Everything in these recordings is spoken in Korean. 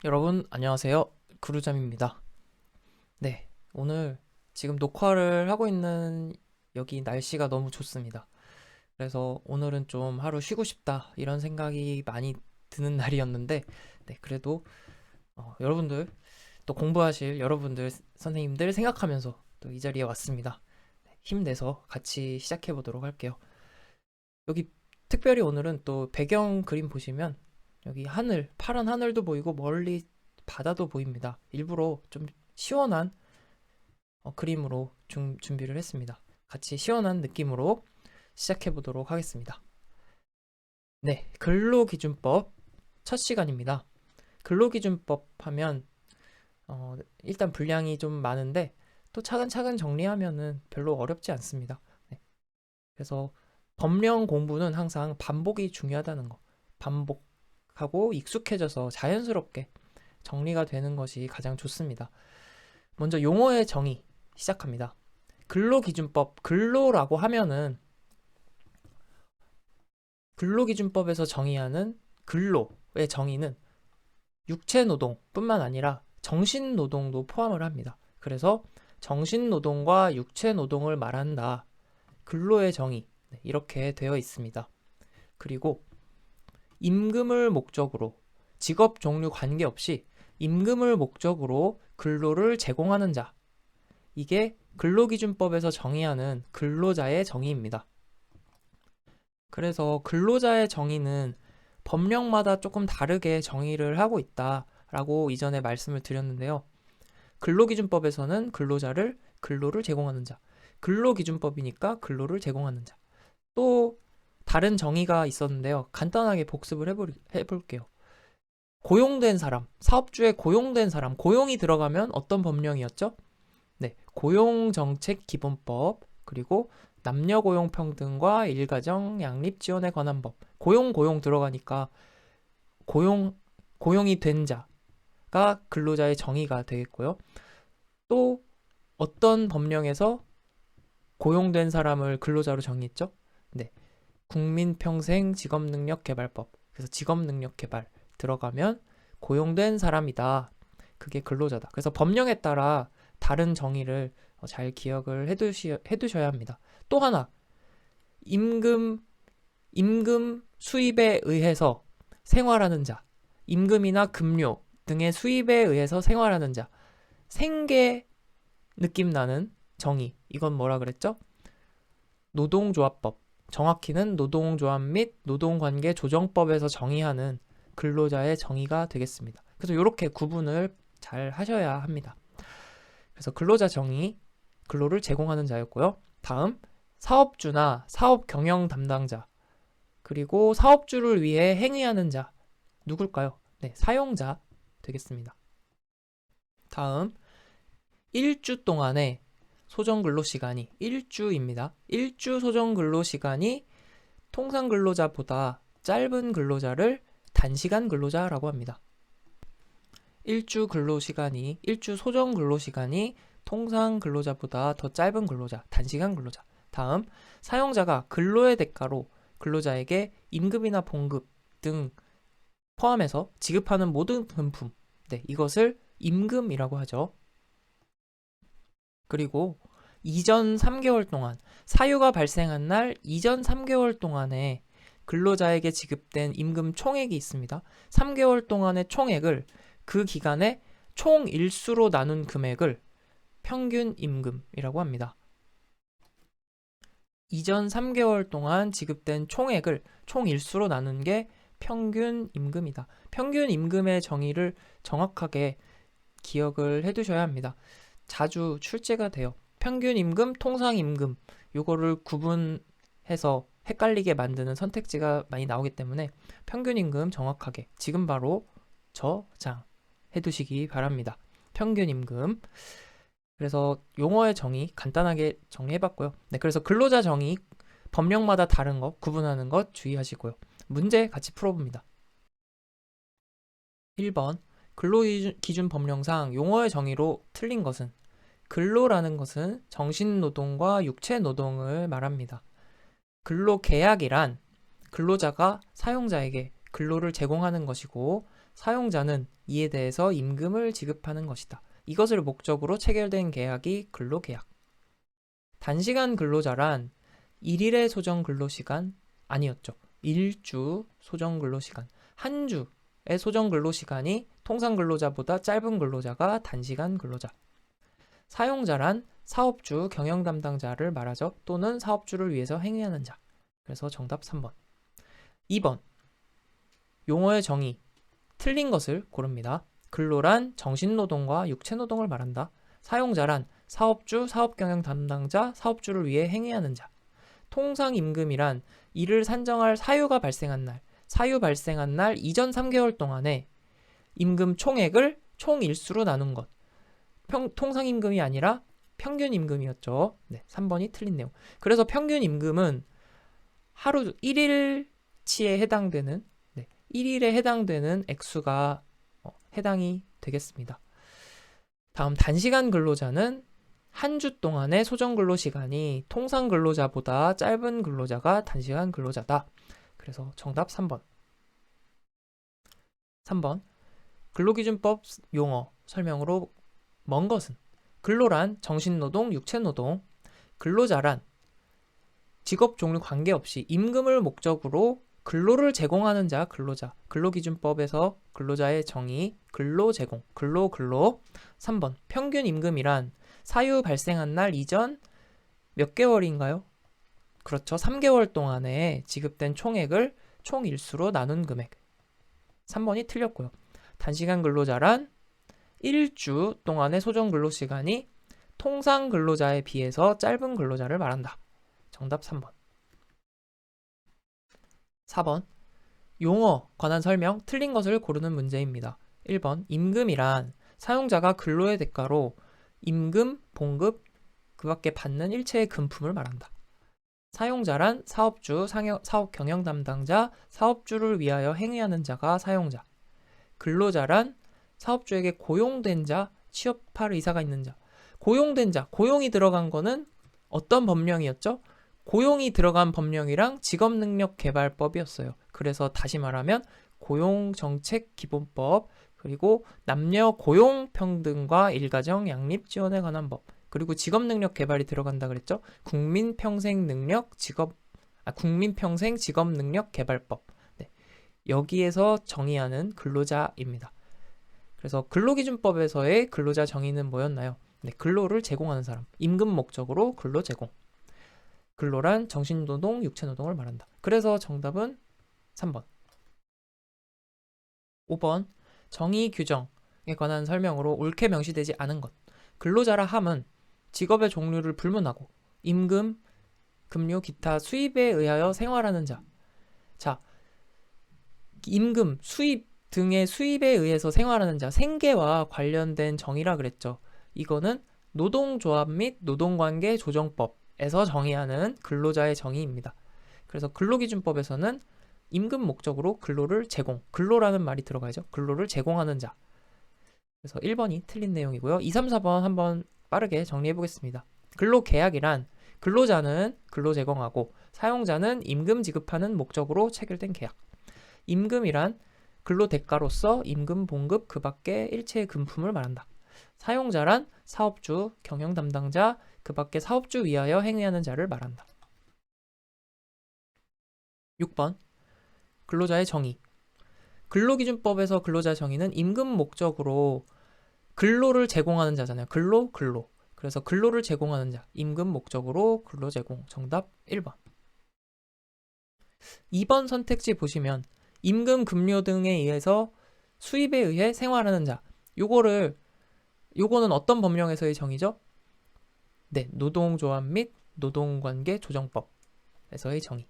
여러분 안녕하세요. 구루잠입니다. 네, 오늘 지금 녹화를 하고 있는 여기 날씨가 너무 좋습니다. 그래서 오늘은 좀 하루 쉬고 싶다 이런 생각이 많이 드는 날이었는데, 네, 그래도 여러분들 또 공부하실 여러분들 선생님들 생각하면서 또 이 자리에 왔습니다. 네, 힘내서 같이 시작해 보도록 할게요. 여기 특별히 오늘은 또 배경 그림 보시면 여기 하늘, 파란 하늘도 보이고 멀리 바다도 보입니다. 일부러 좀 시원한 그림으로 준비를 했습니다. 같이 시원한 느낌으로 시작해 보도록 하겠습니다. 네, 근로기준법 첫 시간입니다. 근로기준법 하면 일단 분량이 좀 많은데 또 차근차근 정리하면은 별로 어렵지 않습니다. 네, 그래서 법령 공부는 항상 반복이 중요하다는 거. 반복하고 익숙해져서 자연스럽게 정리가 되는 것이 가장 좋습니다. 먼저 용어의 정의 시작합니다. 근로기준법, 근로라고 하면은 근로기준법에서 정의하는 근로의 정의는 육체노동뿐만 아니라 정신노동도 포함을 합니다. 그래서 정신노동과 육체노동을 말한다. 근로의 정의, 네, 이렇게 되어 있습니다. 그리고 임금을 목적으로 직업 종류 관계없이 임금을 목적으로 근로를 제공하는 자, 이게 근로기준법에서 정의하는 근로자의 정의입니다. 그래서 근로자의 정의는 법령마다 조금 다르게 정의를 하고 있다라고 이전에 말씀을 드렸는데요. 근로기준법에서는 근로자를 근로를 제공하는 자, 근로기준법이니까 근로를 제공하는 자. 또 다른 정의가 있었는데요. 간단하게 복습을 해볼게요. 고용된 사람, 사업주에 고용된 사람, 고용이 들어가면 어떤 법령이었죠? 네, 고용정책기본법, 그리고 남녀고용평등과 일가정 양립지원에 관한 법. 고용 들어가니까 고용, 고용이 된 자가 근로자의 정의가 되겠고요. 또 어떤 법령에서 고용된 사람을 근로자로 정의했죠? 네, 국민평생직업능력개발법. 그래서 직업능력개발 들어가면 고용된 사람이다. 그게 근로자다. 그래서 법령에 따라 다른 정의를 잘 기억을 해두셔야 합니다. 또 하나, 임금, 임금 수입에 의해서 생활하는 자, 임금이나 급료 등의 수입에 의해서 생활하는 자, 생계 느낌 나는 정의. 이건 뭐라 그랬죠? 노동조합법. 정확히는 노동조합 및 노동관계 조정법에서 정의하는 근로자의 정의가 되겠습니다. 그래서 이렇게 구분을 잘 하셔야 합니다. 그래서 근로자 정의, 근로를 제공하는 자였고요. 다음, 사업주나 사업 경영 담당자, 그리고 사업주를 위해 행위하는 자, 누굴까요? 네, 사용자 되겠습니다. 다음, 1주 동안의 소정근로시간이 1주입니다. 1주 소정근로시간이 통상 근로자보다 짧은 근로자를 단시간 근로자라고 합니다. 1주 소정 근로시간이 통상 근로자보다 더 짧은 근로자, 단시간 근로자. 다음, 사용자가 근로의 대가로 근로자에게 임금이나 봉급 등 포함해서 지급하는 모든 금품, 네, 이것을 임금이라고 하죠. 그리고 이전 3개월 동안, 사유가 발생한 날 이전 3개월 동안에 근로자에게 지급된 임금 총액이 있습니다. 3개월 동안의 총액을 그 기간에 총 일수로 나눈 금액을 평균 임금이라고 합니다. 이전 3개월 동안 지급된 총액을 총 일수로 나눈 게 평균 임금이다. 평균 임금의 정의를 정확하게 기억을 해두셔야 합니다. 자주 출제가 돼요. 평균 임금, 통상 임금, 요거를 구분해서 헷갈리게 만드는 선택지가 많이 나오기 때문에 평균 임금 정확하게 지금 바로 저장해 두시기 바랍니다. 평균 임금. 그래서 용어의 정의 간단하게 정리해봤고요. 네, 그래서 근로자 정의 법령마다 다른 거 구분하는 것 주의하시고요. 문제 같이 풀어봅니다. 1번 근로기준 법령상 용어의 정의로 틀린 것은 근로라는 것은 정신노동과 육체노동을 말합니다. 근로계약이란 근로자가 사용자에게 근로를 제공하는 것이고 사용자는 이에 대해서 임금을 지급하는 것이다. 이것을 목적으로 체결된 계약이 근로계약. 단시간 근로자란 일일의 소정 근로시간 아니었죠. 일주 소정 근로시간. 한 주의 소정 근로시간이 통상 근로자보다 짧은 근로자가 단시간 근로자. 사용자란 사업주, 경영 담당자를 말하죠. 또는 사업주를 위해서 행위하는 자. 그래서 정답 3번. 2번. 용어의 정의. 틀린 것을 고릅니다. 근로란 정신노동과 육체노동을 말한다. 사용자란 사업주, 사업경영 담당자, 사업주를 위해 행위하는 자. 통상임금이란 이를 산정할 사유가 발생한 날, 사유 발생한 날 이전 3개월 동안에 임금 총액을 총일수로 나눈 것. 통상임금이 아니라 평균임금이었죠. 네, 3번이 틀린 내용. 그래서 평균임금은 하루 1일치에 해당되는 1일에 해당되는 액수가 해당이 되겠습니다. 다음 단시간 근로자는 한 주 동안의 소정 근로 시간이 통상 근로자보다 짧은 근로자가 단시간 근로자다. 그래서 정답 3번. 3번. 근로기준법 용어 설명으로 먼 것은 근로란 정신노동, 육체노동, 근로자란 직업 종류 관계없이 임금을 목적으로 근로를 제공하는 자, 근로자. 근로기준법에서 근로자의 정의, 근로 제공, 근로. 3번. 평균 임금이란 사유 발생한 날 이전 몇 개월인가요? 그렇죠. 3개월 동안에 지급된 총액을 총일수로 나눈 금액. 3번이 틀렸고요. 단시간 근로자란 1주 동안의 소정 근로시간이 통상 근로자에 비해서 짧은 근로자를 말한다. 정답 3번. 4번. 용어 관한 설명 틀린 것을 고르는 문제입니다. 1번. 임금이란 사용자가 근로의 대가로 임금, 봉급, 그 밖에 받는 일체의 금품을 말한다. 사용자란 사업주, 사업 경영 담당자, 사업주를 위하여 행위하는 자가 사용자. 근로자란 사업주에게 고용된 자, 취업할 의사가 있는 자. 고용된 자, 고용이 들어간 거는 어떤 법령이었죠? 고용이 들어간 법령이랑 직업능력개발법이었어요. 그래서 다시 말하면 고용정책기본법, 그리고 남녀 고용평등과 일가정 양립지원에 관한 법, 그리고 직업능력개발이 들어간다 그랬죠? 국민평생 직업능력개발법. 네. 여기에서 정의하는 근로자입니다. 그래서 근로기준법에서의 근로자 정의는 뭐였나요? 네, 근로를 제공하는 사람, 임금 목적으로 근로 제공. 근로란 정신노동, 육체노동을 말한다. 그래서 정답은 3번. 5번. 정의 규정에 관한 설명으로 옳게 명시되지 않은 것. 근로자라 함은 직업의 종류를 불문하고 임금, 급료, 기타 수입에 의하여 생활하는 자. 자, 임금, 수입 등의 수입에 의해서 생활하는 자, 생계와 관련된 정의라 그랬죠. 이거는 노동조합 및 노동관계 조정법에서 정의하는 근로자의 정의입니다. 그래서 근로기준법에서는 임금 목적으로 근로를 제공, 근로라는 말이 들어가야죠. 근로를 제공하는 자. 그래서 1번이 틀린 내용이고요. 2, 3, 4번 한번 빠르게 정리해 보겠습니다. 근로계약이란 근로자는 근로 제공하고 사용자는 임금 지급하는 목적으로 체결된 계약. 임금이란 근로 대가로서 임금, 봉급, 그 밖의 일체의 금품을 말한다. 사용자란 사업주, 경영 담당자, 그 밖의 사업주 위하여 행위하는 자를 말한다. 6번. 근로자의 정의. 근로기준법에서 근로자 정의는 임금 목적으로 근로를 제공하는 자잖아요. 근로. 그래서 근로를 제공하는 자, 임금 목적으로 근로 제공. 정답 1번. 2번 선택지 보시면 임금, 급료 등에 의해서 수입에 의해 생활하는 자. 요거는 어떤 법령에서의 정의죠? 네, 노동조합 및 노동관계 조정법에서의 정의.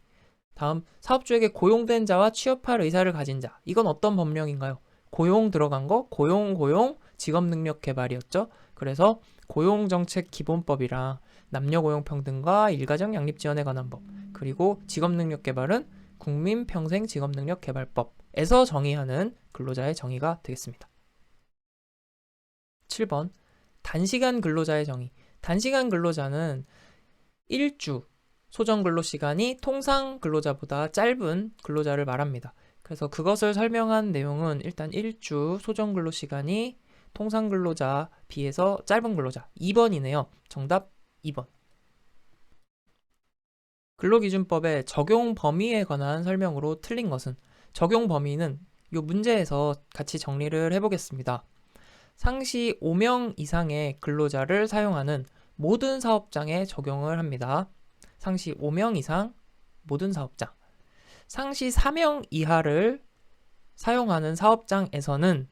다음, 사업주에게 고용된 자와 취업할 의사를 가진 자. 이건 어떤 법령인가요? 고용 들어간 거, 고용, 직업능력개발이었죠. 그래서 고용정책기본법이랑 남녀고용평등과 일가정 양립지원에 관한 법, 그리고 직업능력개발은 국민평생 직업능력개발법에서 정의하는 근로자의 정의가 되겠습니다. 7번. 단시간 근로자의 정의. 단시간 근로자는 1주 소정 근로 시간이 통상 근로자보다 짧은 근로자를 말합니다. 그래서 그것을 설명한 내용은 일단 1주 소정근로시간이 통상근로자 비해서 짧은 근로자 2번이네요. 정답 2번. 근로기준법의 적용 범위에 관한 설명으로 틀린 것은 적용 범위는 이 문제에서 같이 정리를 해보겠습니다. 상시 5명 이상의 근로자를 사용하는 모든 사업장에 적용을 합니다. 상시 5명 이상 모든 사업장. 상시 4명 이하를 사용하는 사업장에서는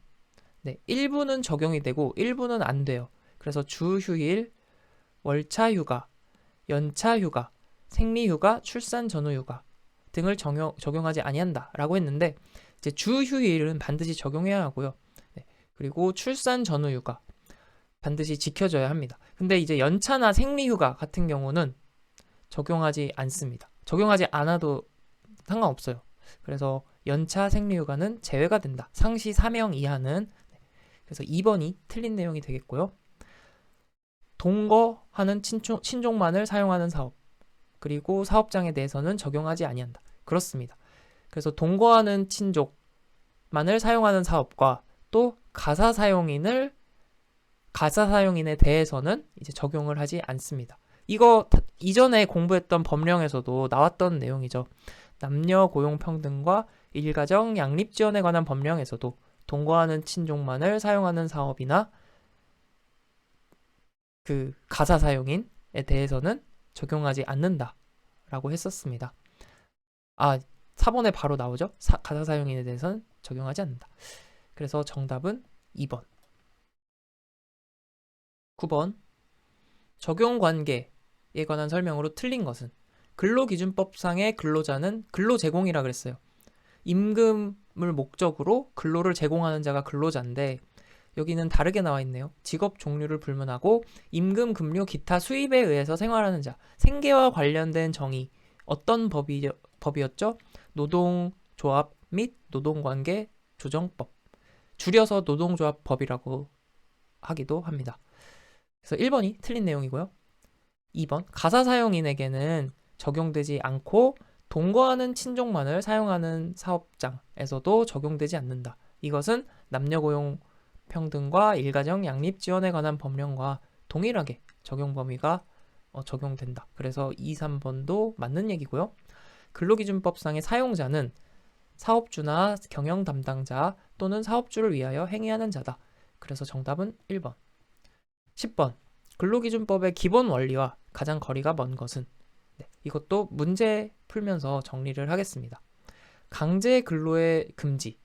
일부는 적용이 되고 일부는 안 돼요. 그래서 주휴일, 월차휴가, 연차휴가, 생리휴가, 출산 전후휴가 등을 적용하지 아니한다라고 했는데 이제 주휴일은 반드시 적용해야 하고요. 그리고 출산 전후휴가 반드시 지켜져야 합니다. 근데 이제 연차나 생리휴가 같은 경우는 적용하지 않습니다. 적용하지 않아도 상관없어요. 그래서 연차 생리휴가는 제외가 된다. 상시 4명 이하는. 그래서 2번이 틀린 내용이 되겠고요. 동거하는 친족만을 사용하는 사업, 그리고 사업장에 대해서는 적용하지 아니한다. 그렇습니다. 그래서 동거하는 친족만을 사용하는 사업과 또 가사 사용인에 대해서는 이제 적용을 하지 않습니다. 이거 이전에 공부했던 법령에서도 나왔던 내용이죠. 남녀 고용 평등과 일가정 양립 지원에 관한 법령에서도 동거하는 친족만을 사용하는 사업이나 그 가사 사용인에 대해서는 적용하지 않는다라고 했었습니다. 4번에 바로 나오죠. 가사 사용인에 대해서는 적용하지 않는다. 그래서 정답은 2번. 9번. 적용 관계에 관한 설명으로 틀린 것은 근로기준법상의 근로자는 근로제공이라 그랬어요. 임금을 목적으로 근로를 제공하는 자가 근로자인데 여기는 다르게 나와 있네요. 직업 종류를 불문하고 임금, 급료, 기타 수입에 의해서 생활하는 자. 생계와 관련된 정의. 어떤 법이었죠? 노동조합 및 노동관계 조정법. 줄여서 노동조합법이라고 하기도 합니다. 그래서 1번이 틀린 내용이고요. 2번. 가사 사용인에게는 적용되지 않고 동거하는 친족만을 사용하는 사업장에서도 적용되지 않는다. 이것은 남녀고용 평등과 일가정 양립 지원에 관한 법령과 동일하게 적용 범위가 적용된다. 그래서 2, 3번도 맞는 얘기고요. 근로기준법상의 사용자는 사업주나 경영 담당자 또는 사업주를 위하여 행위하는 자다. 그래서 정답은 1번. 10번. 근로기준법의 기본 원리와 가장 거리가 먼 것은 이것도 문제 풀면서 정리를 하겠습니다. 강제 근로의 금지,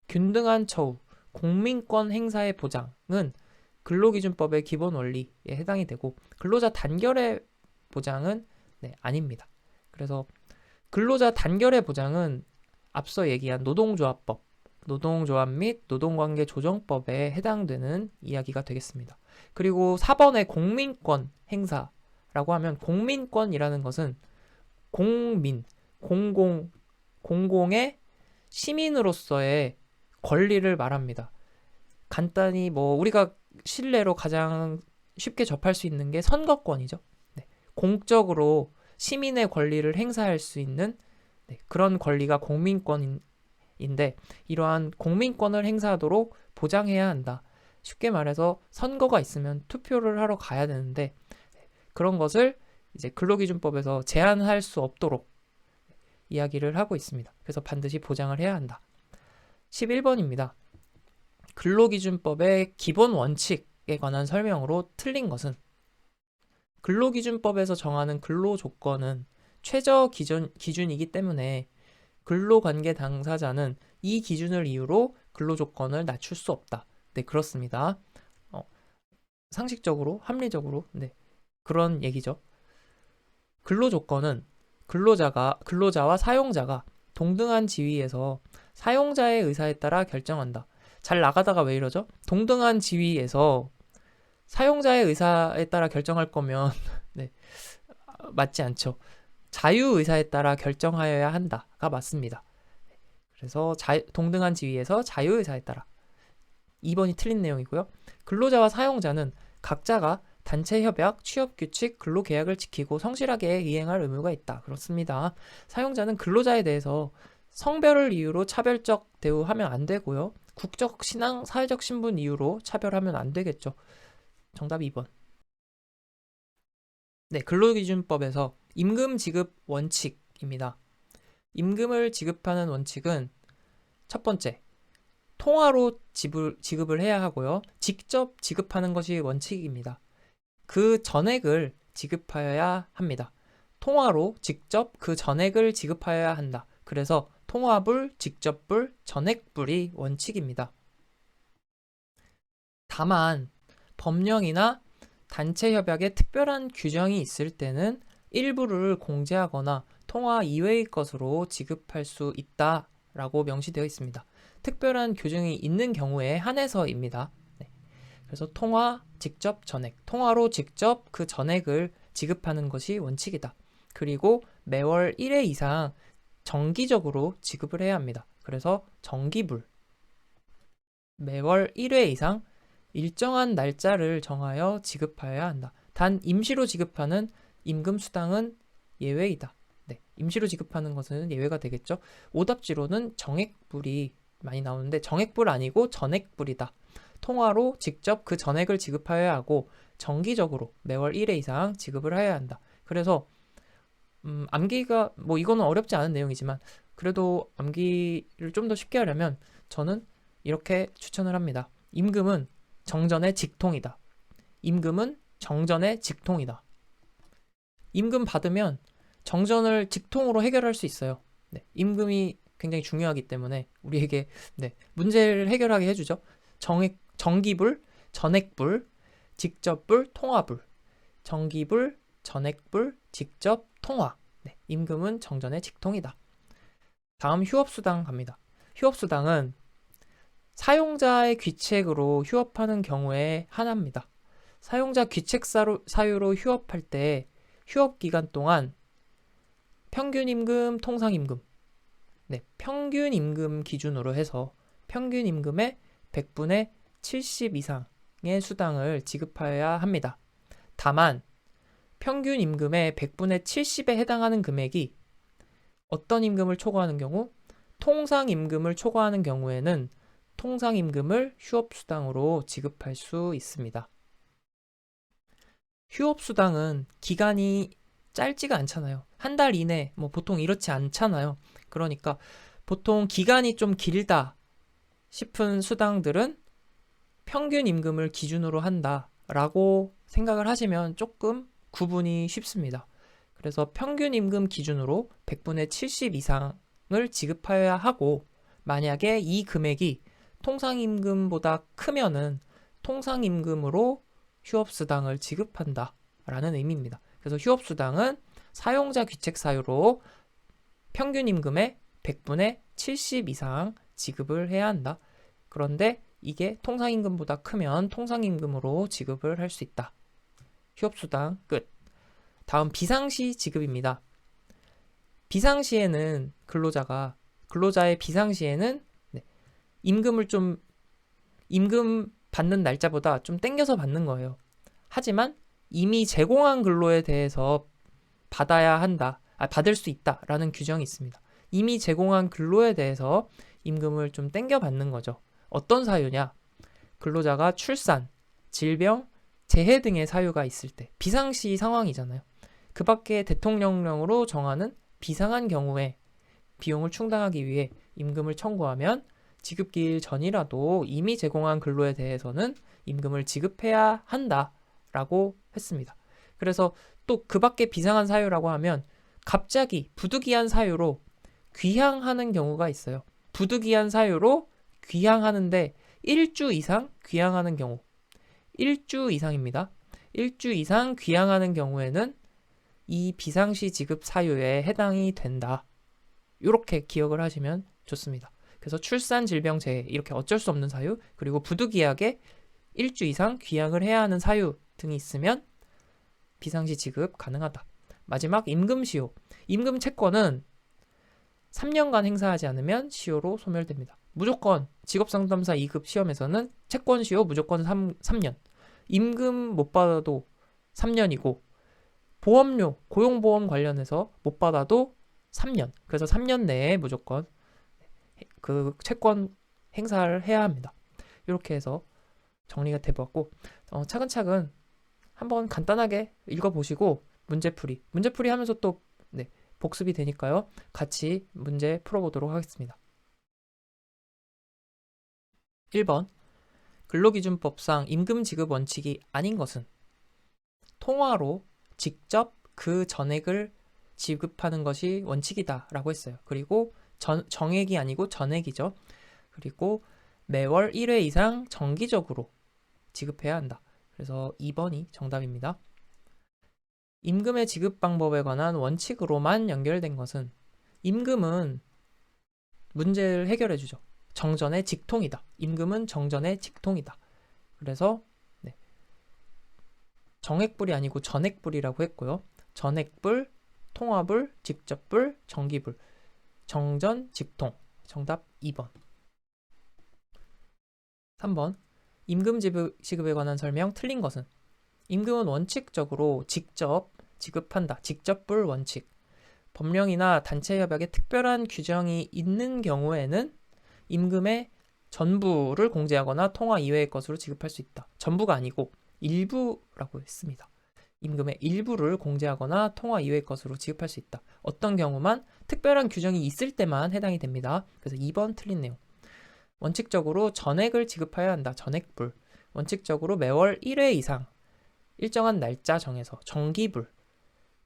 균등한 처우, 공민권 행사의 보장은 근로기준법의 기본 원리에 해당이 되고 근로자 단결의 보장은 아닙니다. 그래서 근로자 단결의 보장은 앞서 얘기한 노동조합법, 노동조합 및 노동관계 조정법에 해당되는 이야기가 되겠습니다. 그리고 4번의 공민권 행사라고 하면 공민권이라는 것은 공공의 시민으로서의 권리를 말합니다. 간단히 우리가 실내로 가장 쉽게 접할 수 있는 게 선거권이죠. 공적으로 시민의 권리를 행사할 수 있는 그런 권리가 공민권인데 이러한 공민권을 행사하도록 보장해야 한다. 쉽게 말해서 선거가 있으면 투표를 하러 가야 되는데 그런 것을 이제 근로기준법에서 제한할 수 없도록 이야기를 하고 있습니다. 그래서 반드시 보장을 해야 한다. 11번입니다. 근로기준법의 기본 원칙에 관한 설명으로 틀린 것은 근로기준법에서 정하는 근로조건은 최저 기준이기 때문에 근로관계 당사자는 이 기준을 이유로 근로조건을 낮출 수 없다. 네, 그렇습니다. 상식적으로, 합리적으로 그런 얘기죠. 근로조건은 근로자와 사용자가 동등한 지위에서 사용자의 의사에 따라 결정한다. 잘 나가다가 왜 이러죠? 동등한 지위에서 사용자의 의사에 따라 결정할 거면 맞지 않죠. 자유의사에 따라 결정하여야 한다가 맞습니다. 그래서 동등한 지위에서 자유의사에 따라 2번이 틀린 내용이고요. 근로자와 사용자는 각자가 단체 협약, 취업 규칙, 근로 계약을 지키고 성실하게 이행할 의무가 있다. 그렇습니다. 사용자는 근로자에 대해서 성별을 이유로 차별적 대우하면 안 되고요. 국적, 신앙, 사회적 신분 이유로 차별하면 안 되겠죠. 정답 2번. 네, 근로기준법에서 임금 지급 원칙입니다. 임금을 지급하는 원칙은 첫 번째, 통화로 지급을 해야 하고요. 직접 지급하는 것이 원칙입니다. 그 전액을 지급하여야 합니다. 통화로 직접 그 전액을 지급하여야 한다. 그래서 통화불, 직접불, 전액불이 원칙입니다. 다만 법령이나 단체 협약에 특별한 규정이 있을 때는 일부를 공제하거나 통화 이외의 것으로 지급할 수 있다라고 명시되어 있습니다. 특별한 규정이 있는 경우에 한해서입니다. 네. 그래서 통화, 직접, 전액. 통화로 직접 그 전액을 지급하는 것이 원칙이다. 그리고 매월 1회 이상 정기적으로 지급을 해야 합니다. 그래서 정기불. 매월 1회 이상 일정한 날짜를 정하여 지급하여야 한다. 단 임시로 지급하는 임금수당은 예외이다. 네, 임시로 지급하는 것은 예외가 되겠죠. 오답지로는 정액불이 많이 나오는데 정액불 아니고 전액불이다. 통화로 직접 그 전액을 지급하여야 하고 정기적으로 매월 1회 이상 지급을 해야 한다. 그래서 암기가 뭐 이거는 어렵지 않은 내용이지만 그래도 암기를 좀 더 쉽게 하려면 저는 이렇게 추천을 합니다. 임금은 정전의 직통이다. 임금은 정전의 직통이다. 임금 받으면 정전을 직통으로 해결할 수 있어요. 네, 임금이 굉장히 중요하기 때문에 우리에게 문제를 해결하게 해주죠. 정기불, 전액불, 직접불, 통화불. 정기불, 전액불, 직접, 통화. 네, 임금은 정전의 직통이다. 다음 휴업수당 갑니다. 휴업수당은 사용자의 귀책으로 휴업하는 경우에 한합니다. 사용자 귀책 사유로 휴업할 때 휴업 기간 동안 평균임금, 통상임금, 평균임금 기준으로 해서 평균임금의 100분의 70 이상의 수당을 지급하여야 합니다. 다만 평균임금의 100분의 70에 해당하는 금액이 어떤 임금을 초과하는 경우? 통상임금을 초과하는 경우에는 통상임금을 휴업수당으로 지급할 수 있습니다. 휴업수당은 기간이 짧지가 않잖아요. 한 달 이내, 보통 이렇지 않잖아요. 그러니까 보통 기간이 좀 길다 싶은 수당들은 평균임금을 기준으로 한다라고 생각을 하시면 조금 구분이 쉽습니다. 그래서 평균임금 기준으로 100분의 70 이상을 지급하여야 하고 만약에 이 금액이 통상임금보다 크면은 통상임금으로 휴업수당을 지급한다 라는 의미입니다. 그래서 휴업수당은 사용자 귀책 사유로 평균임금의 100분의 70 이상 지급을 해야 한다. 그런데 이게 통상임금보다 크면 통상임금으로 지급을 할 수 있다. 휴업수당 끝. 다음 비상시 지급입니다. 비상시에는 근로자의 비상시에는 임금 받는 날짜보다 좀 땡겨서 받는 거예요. 하지만 이미 제공한 근로에 대해서 받을 수 있다라는 규정이 있습니다. 이미 제공한 근로에 대해서 임금을 좀 땡겨 받는 거죠. 어떤 사유냐? 근로자가 출산, 질병, 재해 등의 사유가 있을 때 비상시 상황이잖아요. 그 밖에 대통령령으로 정하는 비상한 경우에 비용을 충당하기 위해 임금을 청구하면 지급기일 전이라도 이미 제공한 근로에 대해서는 임금을 지급해야 한다라고 했습니다. 그래서 또 그 밖에 비상한 사유라고 하면 갑자기 부득이한 사유로 귀향하는 경우가 있어요. 부득이한 사유로 귀향하는데 1주 이상 귀향하는 경우 1주 이상입니다. 1주 이상 귀향하는 경우에는 이 비상시 지급 사유에 해당이 된다. 이렇게 기억을 하시면 좋습니다. 그래서 출산, 질병, 재해 이렇게 어쩔 수 없는 사유 그리고 부득이하게 1주 이상 귀향을 해야 하는 사유 등이 있으면 비상시 지급 가능하다. 마지막 임금시효. 임금 채권은 3년간 행사하지 않으면 시효로 소멸됩니다. 무조건 직업상담사 2급 시험에서는 채권시효 무조건 3년. 임금 못 받아도 3년이고 보험료, 고용보험 관련해서 못 받아도 3년. 그래서 3년 내에 무조건 그 채권 행사를 해야 합니다. 이렇게 해서 정리가 돼봤고 차근차근 한번 간단하게 읽어보시고 문제풀이 하면서 또 네, 복습이 되니까요. 같이 문제 풀어보도록 하겠습니다. 1번 근로기준법상 임금 지급 원칙이 아닌 것은 통화로 직접 그 전액을 지급하는 것이 원칙이다 라고 했어요. 그리고 정액이 아니고 전액이죠. 그리고 매월 1회 이상 정기적으로 지급해야 한다. 그래서 2번이 정답입니다. 임금의 지급 방법에 관한 원칙으로만 연결된 것은 임금은 문제를 해결해 주죠. 정전의 직통이다. 임금은 정전의 직통이다. 그래서 네. 정액불이 아니고 전액불이라고 했고요. 전액불, 통화불, 직접불, 정기불, 정전, 직통. 정답 2번. 3번. 임금 지급에 관한 설명 틀린 것은 임금은 원칙적으로 직접 지급한다. 직접불 원칙. 법령이나 단체 협약에 특별한 규정이 있는 경우에는 임금의 전부를 공제하거나 통화 이외의 것으로 지급할 수 있다. 전부가 아니고 일부라고 했습니다. 임금의 일부를 공제하거나 통화 이외의 것으로 지급할 수 있다. 어떤 경우만 특별한 규정이 있을 때만 해당이 됩니다. 그래서 2번 틀린 내용. 원칙적으로 전액을 지급해야 한다. 전액불. 원칙적으로 매월 1회 이상 일정한 날짜 정해서 정기불.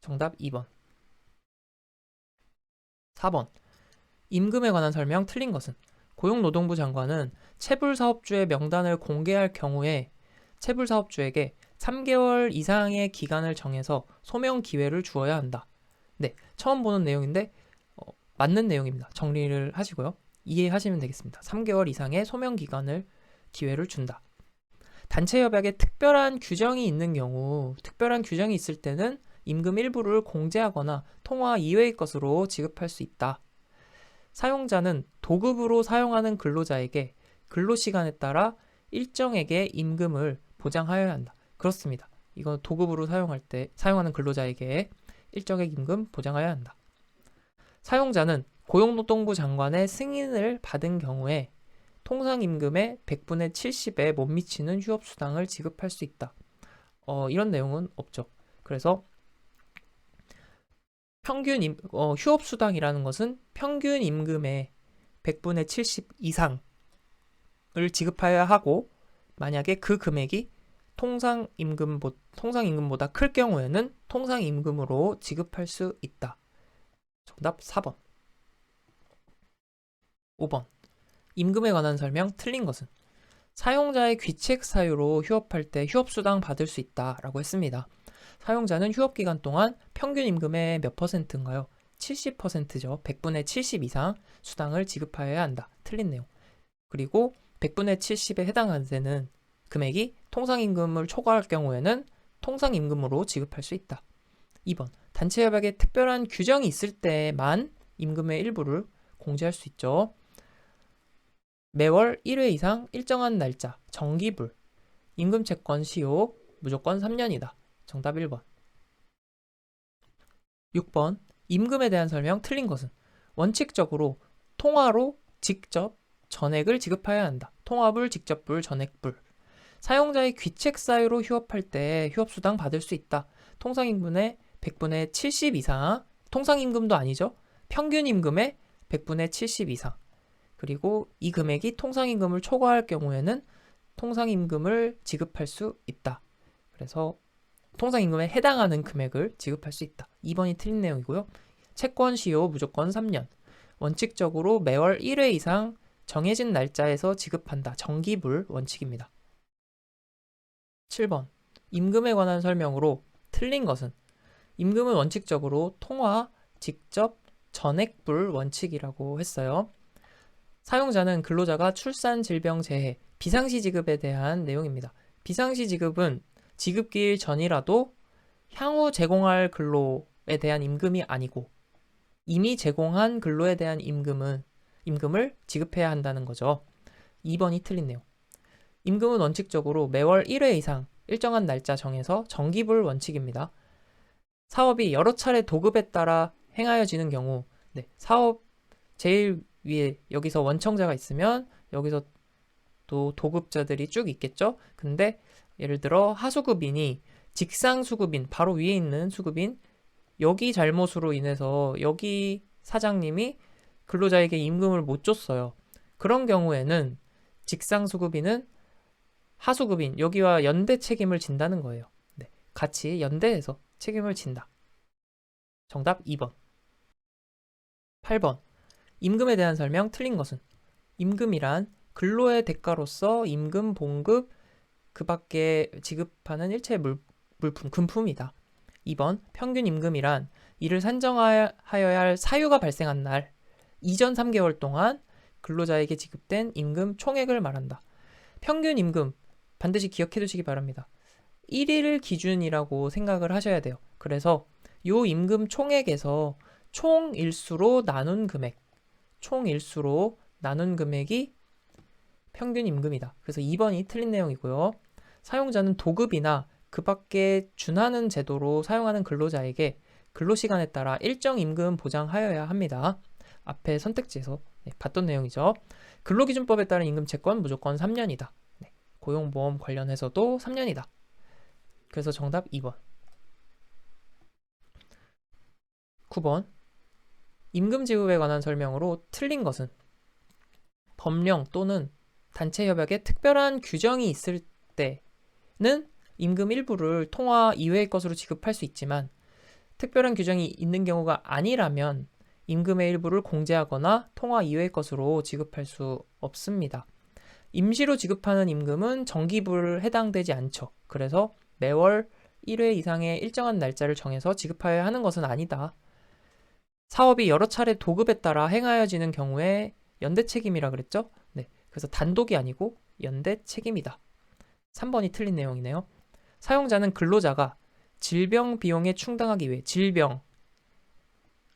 정답 2번. 4번. 임금에 관한 설명 틀린 것은 고용노동부 장관은 체불사업주의 명단을 공개할 경우에 체불사업주에게 3개월 이상의 기간을 정해서 소명 기회를 주어야 한다. 네, 처음 보는 내용인데 맞는 내용입니다. 정리를 하시고요. 이해하시면 되겠습니다. 3개월 이상의 소명 기회를 준다. 단체 협약에 특별한 규정이 있는 경우, 특별한 규정이 있을 때는 임금 일부를 공제하거나 통화 이외의 것으로 지급할 수 있다. 사용자는 도급으로 사용하는 근로자에게 근로시간에 따라 일정액의 임금을 보장하여야 한다. 그렇습니다. 이건 도급으로 사용하는 근로자에게 일정액 임금 보장하여야 한다. 사용자는 고용노동부 장관의 승인을 받은 경우에 통상임금의 100분의 70에 못 미치는 휴업수당을 지급할 수 있다. 이런 내용은 없죠. 그래서 휴업수당이라는 것은 평균 임금의 100분의 70 이상을 지급해야 하고 만약에 그 금액이 통상임금보다 클 경우에는 통상임금으로 지급할 수 있다. 정답 4번. 5번. 임금에 관한 설명 틀린 것은 사용자의 귀책 사유로 휴업할 때 휴업수당 받을 수 있다라고 했습니다. 사용자는 휴업기간 동안 평균 임금의 몇 %인가요? 70%죠. 100분의 70 이상 수당을 지급하여야 한다. 틀린 내용. 그리고 100분의 70에 해당하는 금액이 통상임금을 초과할 경우에는 통상임금으로 지급할 수 있다. 2번. 단체협약에 특별한 규정이 있을 때만 임금의 일부를 공제할 수 있죠. 매월 1회 이상 일정한 날짜, 정기불, 임금채권 시효 무조건 3년이다. 정답 1번. 6번. 임금에 대한 설명 틀린 것은 원칙적으로 통화로 직접 전액을 지급해야 한다. 통화불, 직접불, 전액불. 사용자의 귀책 사유로 휴업할 때 휴업수당 받을 수 있다. 통상임금의 100분의 70 이상, 통상임금도 아니죠. 평균임금의 100분의 70 이상. 그리고 이 금액이 통상임금을 초과할 경우에는 통상임금을 지급할 수 있다. 그래서 통상임금에 해당하는 금액을 지급할 수 있다. 2번이 틀린 내용이고요. 채권 시효 무조건 3년. 원칙적으로 매월 1회 이상 정해진 날짜에서 지급한다. 정기불 원칙입니다. 7번. 임금에 관한 설명으로 틀린 것은 임금은 원칙적으로 통화, 직접, 전액불 원칙이라고 했어요. 사용자는 근로자가 출산, 질병, 재해, 비상시 지급에 대한 내용입니다. 비상시 지급은 지급기일 전이라도 향후 제공할 근로에 대한 임금이 아니고 이미 제공한 근로에 대한 임금을 지급해야 한다는 거죠. 2번이 틀린 내용. 임금은 원칙적으로 매월 1회 이상 일정한 날짜 정해서 정기불 원칙입니다. 사업이 여러 차례 도급에 따라 행하여지는 경우 사업 제일 위에 여기서 원청자가 있으면 여기서 또 도급자들이 쭉 있겠죠? 근데 예를 들어 하수급인이 직상수급인, 바로 위에 있는 수급인, 여기 잘못으로 인해서 여기 사장님이 근로자에게 임금을 못 줬어요. 그런 경우에는 직상수급인은 하수급인, 여기와 연대 책임을 진다는 거예요. 네, 같이 연대해서 책임을 진다. 정답 2번. 8번. 임금에 대한 설명 틀린 것은? 임금이란 근로의 대가로서 임금, 봉급, 그 밖에 지급하는 일체의 물품, 금품이다. 2번. 평균 임금이란 이를 산정하여야 할 사유가 발생한 날 이전 3개월 동안 근로자에게 지급된 임금 총액을 말한다. 평균 임금 반드시 기억해 두시기 바랍니다. 1일 기준이라고 생각을 하셔야 돼요. 그래서 요 임금 총액에서 총일수로 나눈 금액이 평균 임금이다. 그래서 2번이 틀린 내용이고요. 사용자는 도급이나 그 밖에 준하는 제도로 사용하는 근로자에게 근로시간에 따라 일정 임금 보장하여야 합니다. 앞에 선택지에서 봤던 내용이죠. 근로기준법에 따른 임금 채권 무조건 3년이다. 고용보험 관련해서도 3년이다. 그래서 정답 2번. 9번. 임금 지급에 관한 설명으로 틀린 것은? 법령 또는 단체협약에 특별한 규정이 있을 때는 임금 일부를 통화 이외의 것으로 지급할 수 있지만 특별한 규정이 있는 경우가 아니라면 임금의 일부를 공제하거나 통화 이외의 것으로 지급할 수 없습니다. 임시로 지급하는 임금은 정기불 해당되지 않죠. 그래서 매월 1회 이상의 일정한 날짜를 정해서 지급하여야 하는 것은 아니다. 사업이 여러 차례 도급에 따라 행하여지는 경우에 연대 책임이라 그랬죠? 네, 그래서 단독이 아니고 연대 책임이다. 3번이 틀린 내용이네요. 사용자는 근로자가 질병 비용에 충당하기 위해 질병,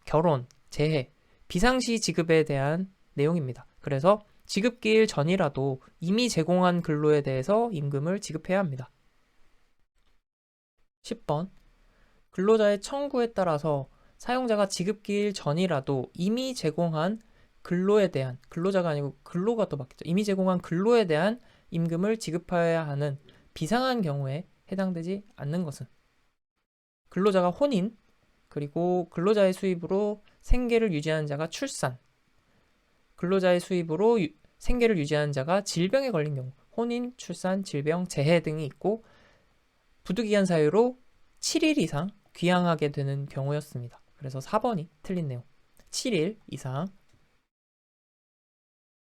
결혼, 재해, 비상시 지급에 대한 내용입니다. 그래서 지급기일 전이라도 이미 제공한 근로에 대해서 임금을 지급해야 합니다. 10번. 근로자의 청구에 따라서 사용자가 지급기일 전이라도 이미 제공한 근로에 대한, 근로자가 아니고 근로가 또 맞겠죠. 이미 제공한 근로에 대한 임금을 지급해야 하는 비상한 경우에 해당되지 않는 것은? 근로자가 혼인, 그리고 근로자의 수입으로 생계를 유지하는 자가 출산, 근로자의 수입으로 생계를 유지하는 자가 질병에 걸린 경우, 혼인, 출산, 질병, 재해 등이 있고 부득이한 사유로 7일 이상 귀향하게 되는 경우였습니다. 그래서 4번이 틀린 내용. 7일 이상.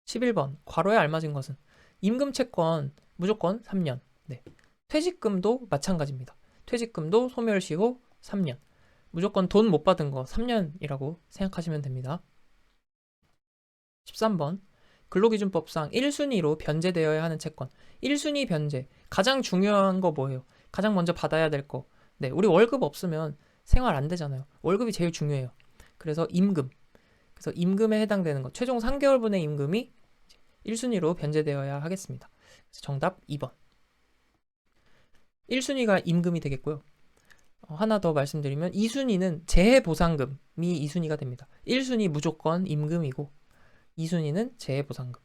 11번. 괄호에 알맞은 것은? 임금 채권 무조건 3년. 네. 퇴직금도 마찬가지입니다. 퇴직금도 소멸시 후 3년. 무조건 돈 못 받은 거 3년이라고 생각하시면 됩니다. 13번. 근로기준법상 1순위로 변제되어야 하는 채권. 1순위 변제. 가장 중요한 거 뭐예요? 가장 먼저 받아야 될 거. 네, 우리 월급 없으면 생활 안 되잖아요. 월급이 제일 중요해요. 그래서 임금. 그래서 임금에 해당되는 것. 최종 3개월분의 임금이 1순위로 변제되어야 하겠습니다. 정답 2번. 1순위가 임금이 되겠고요. 하나 더 말씀드리면 2순위는 재해보상금이 2순위가 됩니다. 1순위 무조건 임금이고 2순위는 재해보상금.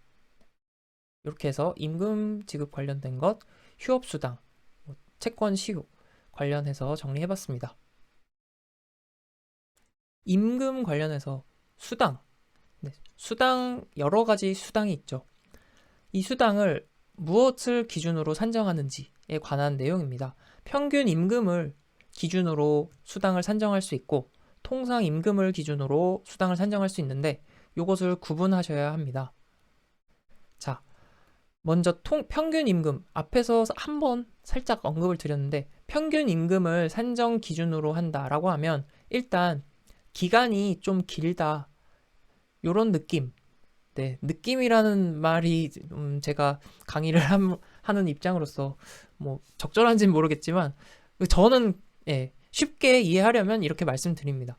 이렇게 해서 임금 지급 관련된 것, 휴업수당, 채권 시효 관련해서 정리해봤습니다. 임금 관련해서 수당, 네, 수당 여러 가지 수당이 있죠. 이 수당을 무엇을 기준으로 산정하는지에 관한 내용입니다. 평균 임금을 기준으로 수당을 산정할 수 있고 통상 임금을 기준으로 수당을 산정할 수 있는데 이것을 구분하셔야 합니다. 자, 먼저 평균 임금 앞에서 한번 살짝 언급을 드렸는데 평균 임금을 산정 기준으로 한다라고 하면 일단 기간이 좀 길다 요런 느낌. 네, 느낌이라는 말이 제가 강의를 하는 입장으로서 뭐 적절한지는 모르겠지만 저는 쉽게 이해하려면 이렇게 말씀드립니다.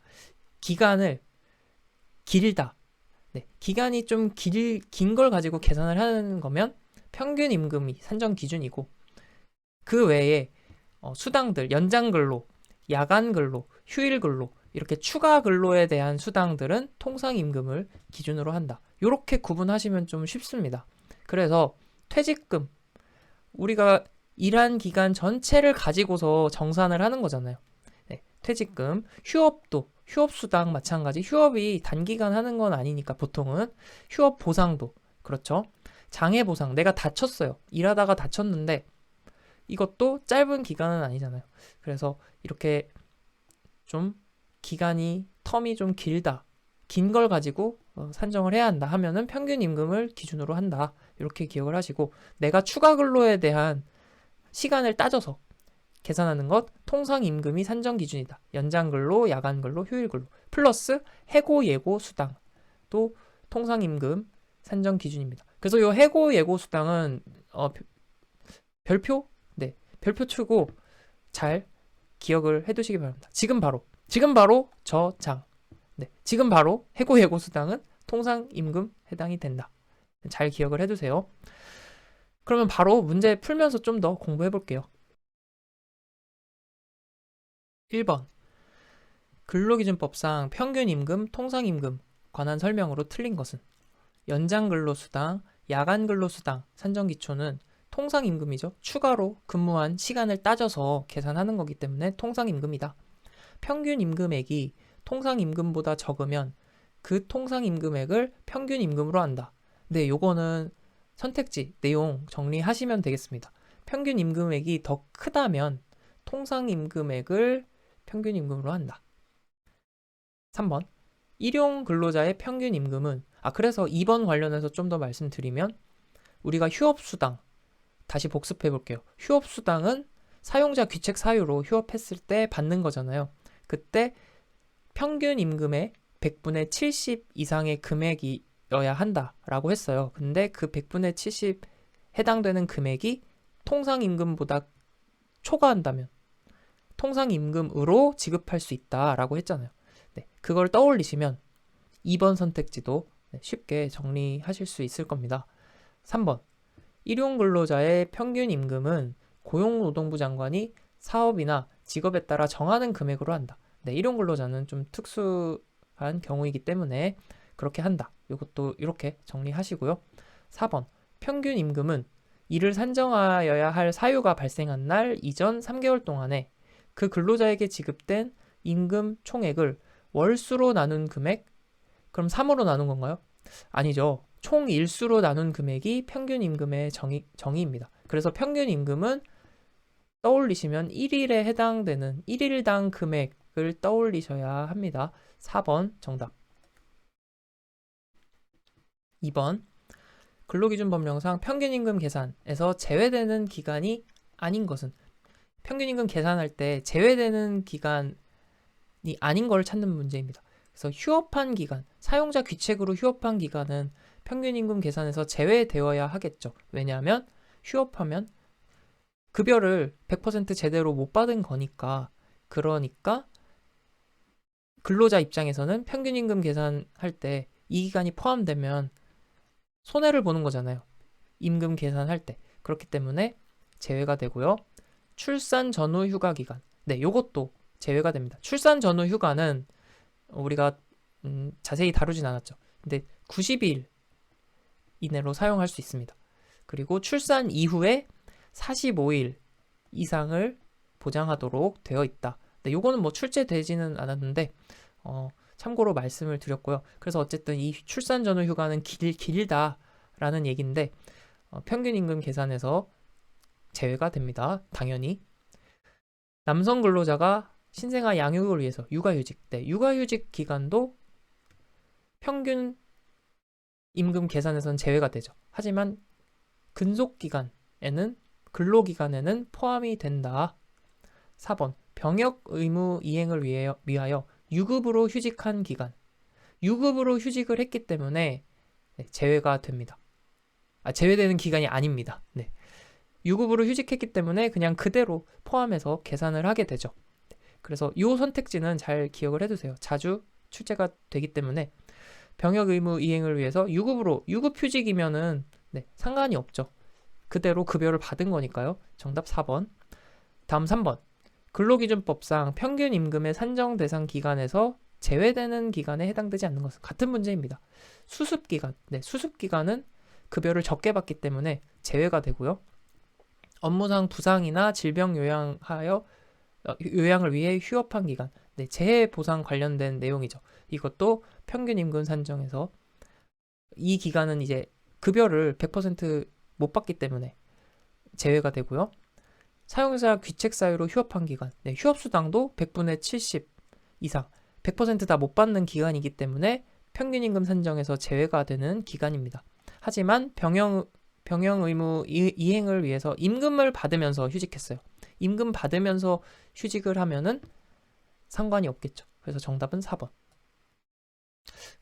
기간을 길다. 네, 기간이 좀 긴 걸 가지고 계산을 하는 거면 평균 임금이 산정 기준이고 그 외에 수당들, 연장 근로, 야간 근로, 휴일 근로 이렇게 추가 근로에 대한 수당들은 통상 임금을 기준으로 한다. 요렇게 구분하시면 좀 쉽습니다. 그래서 퇴직금, 우리가 일한 기간 전체를 가지고서 정산을 하는 거잖아요. 네, 퇴직금, 휴업도, 휴업수당 마찬가지. 휴업이 단기간 하는 건 아니니까 보통은 휴업 보상도 그렇죠. 장애 보상, 내가 다쳤어요. 일하다가 다쳤는데 이것도 짧은 기간은 아니잖아요. 그래서 이렇게 좀 기간이 텀이 좀 길다. 긴 걸 가지고 산정을 해야 한다 하면은 평균 임금을 기준으로 한다. 이렇게 기억을 하시고 내가 추가 근로에 대한 시간을 따져서 계산하는 것 통상 임금이 산정 기준이다. 연장 근로, 야간 근로, 휴일 근로 플러스 해고 예고 수당 또 통상 임금 산정 기준입니다. 그래서 이 해고 예고 수당은 별표 별표 치고 잘 기억을 해두시기 바랍니다. 지금 바로 저 장. 네, 지금 바로 해고 예고 수당은 통상 임금 해당이 된다. 잘 기억을 해두세요. 그러면 바로 문제 풀면서 좀 더 공부해 볼게요. 1번. 근로기준법상 평균임금, 통상임금 관한 설명으로 틀린 것은 연장근로수당, 야간근로수당 산정기초는 통상임금이죠. 추가로 근무한 시간을 따져서 계산하는 거기 때문에 통상임금이다. 평균임금액이 통상임금보다 적으면 그 통상임금액을 평균임금으로 한다. 네, 요거는 선택지 내용 정리하시면 되겠습니다. 평균임금액이 더 크다면 통상임금액을 평균임금으로 한다. 3번. 일용 근로자의 평균임금은 그래서 2번 관련해서 좀 더 말씀드리면 우리가 휴업수당 다시 복습해 볼게요. 휴업수당은 사용자 귀책 사유로 휴업했을 때 받는 거잖아요. 그때 평균 임금의 100분의 70 이상의 금액이어야 한다라고 했어요. 근데 그 100분의 70 해당되는 금액이 통상임금보다 초과한다면 통상임금으로 지급할 수 있다라고 했잖아요. 네, 그걸 떠올리시면 2번 선택지도 쉽게 정리하실 수 있을 겁니다. 3번. 일용근로자의 평균임금은 고용노동부 장관이 사업이나 직업에 따라 정하는 금액으로 한다. 네, 일용근로자는 좀 특수한 경우이기 때문에 그렇게 한다. 이것도 이렇게 정리하시고요. 4번. 평균임금은 이를 산정하여야 할 사유가 발생한 날 이전 3개월 동안에 그 근로자에게 지급된 임금 총액을 월수로 나눈 금액? 그럼 3으로 나눈 건가요? 아니죠. 총 일수로 나눈 금액이 평균 임금의 정의입니다. 그래서 평균 임금은 떠올리시면 1일에 해당되는 1일당 금액을 떠올리셔야 합니다. 4번 정답. 2번. 근로기준법령상 평균임금 계산에서 제외되는 기간이 아닌 것은 평균임금 계산할 때 제외되는 기간이 아닌 걸 찾는 문제입니다. 그래서 휴업한 기간, 사용자 귀책으로 휴업한 기간은 평균임금 계산에서 제외되어야 하겠죠. 왜냐하면 휴업하면 급여를 100% 제대로 못 받은 거니까. 그러니까 근로자 입장에서는 평균임금 계산할 때 이 기간이 포함되면 손해를 보는 거잖아요. 임금 계산할 때. 그렇기 때문에 제외가 되고요. 출산 전후 휴가 기간. 네, 요것도 제외가 됩니다. 출산 전후 휴가는 우리가 자세히 다루진 않았죠. 근데 90일 이내로 사용할 수 있습니다. 그리고 출산 이후에 45일 이상을 보장하도록 되어 있다. 네, 요거는 뭐 출제되지는 않았는데 참고로 말씀을 드렸고요. 그래서 어쨌든 이 출산 전후 휴가는 길다라는 얘기인데 평균 임금 계산에서 제외가 됩니다. 당연히. 남성 근로자가 신생아 양육을 위해서 육아휴직, 네, 육아휴직 기간도 평균 임금 계산에서는 제외가 되죠. 하지만 근속기간에는 근로기간에는 포함이 된다. 4번. 병역 의무 이행을 위하여 유급으로 휴직한 기간. 유급으로 휴직을 했기 때문에 제외가 됩니다. 제외되는 기간이 아닙니다. 네. 유급으로 휴직했기 때문에 그냥 그대로 포함해서 계산을 하게 되죠. 그래서 이 선택지는 잘 기억을 해두세요. 자주 출제가 되기 때문에 병역 의무 이행을 위해서 유급휴직이면은 상관이 없죠. 그대로 급여를 받은 거니까요. 정답 4번. 다음 3번. 근로기준법상 평균 임금의 산정 대상 기간에서 제외되는 기간에 해당되지 않는 것은 같은 문제입니다. 수습기간, 네, 수습기간은 급여를 적게 받기 때문에 제외가 되고요. 업무상 부상이나 질병 요양을 위해 휴업한 기간, 네, 재해 보상 관련된 내용이죠. 이것도 평균 임금 산정에서 이 기간은 이제 급여를 100% 못 받기 때문에 제외가 되고요. 사용자 귀책 사유로 휴업한 기간, 네, 휴업수당도 100분의 70 이상, 100% 다 못 받는 기간이기 때문에 평균임금 산정에서 제외가 되는 기간입니다. 하지만 병영 의무 이행을 위해서 임금을 받으면서 휴직했어요. 임금 받으면서 휴직을 하면은 상관이 없겠죠. 그래서 정답은 4번.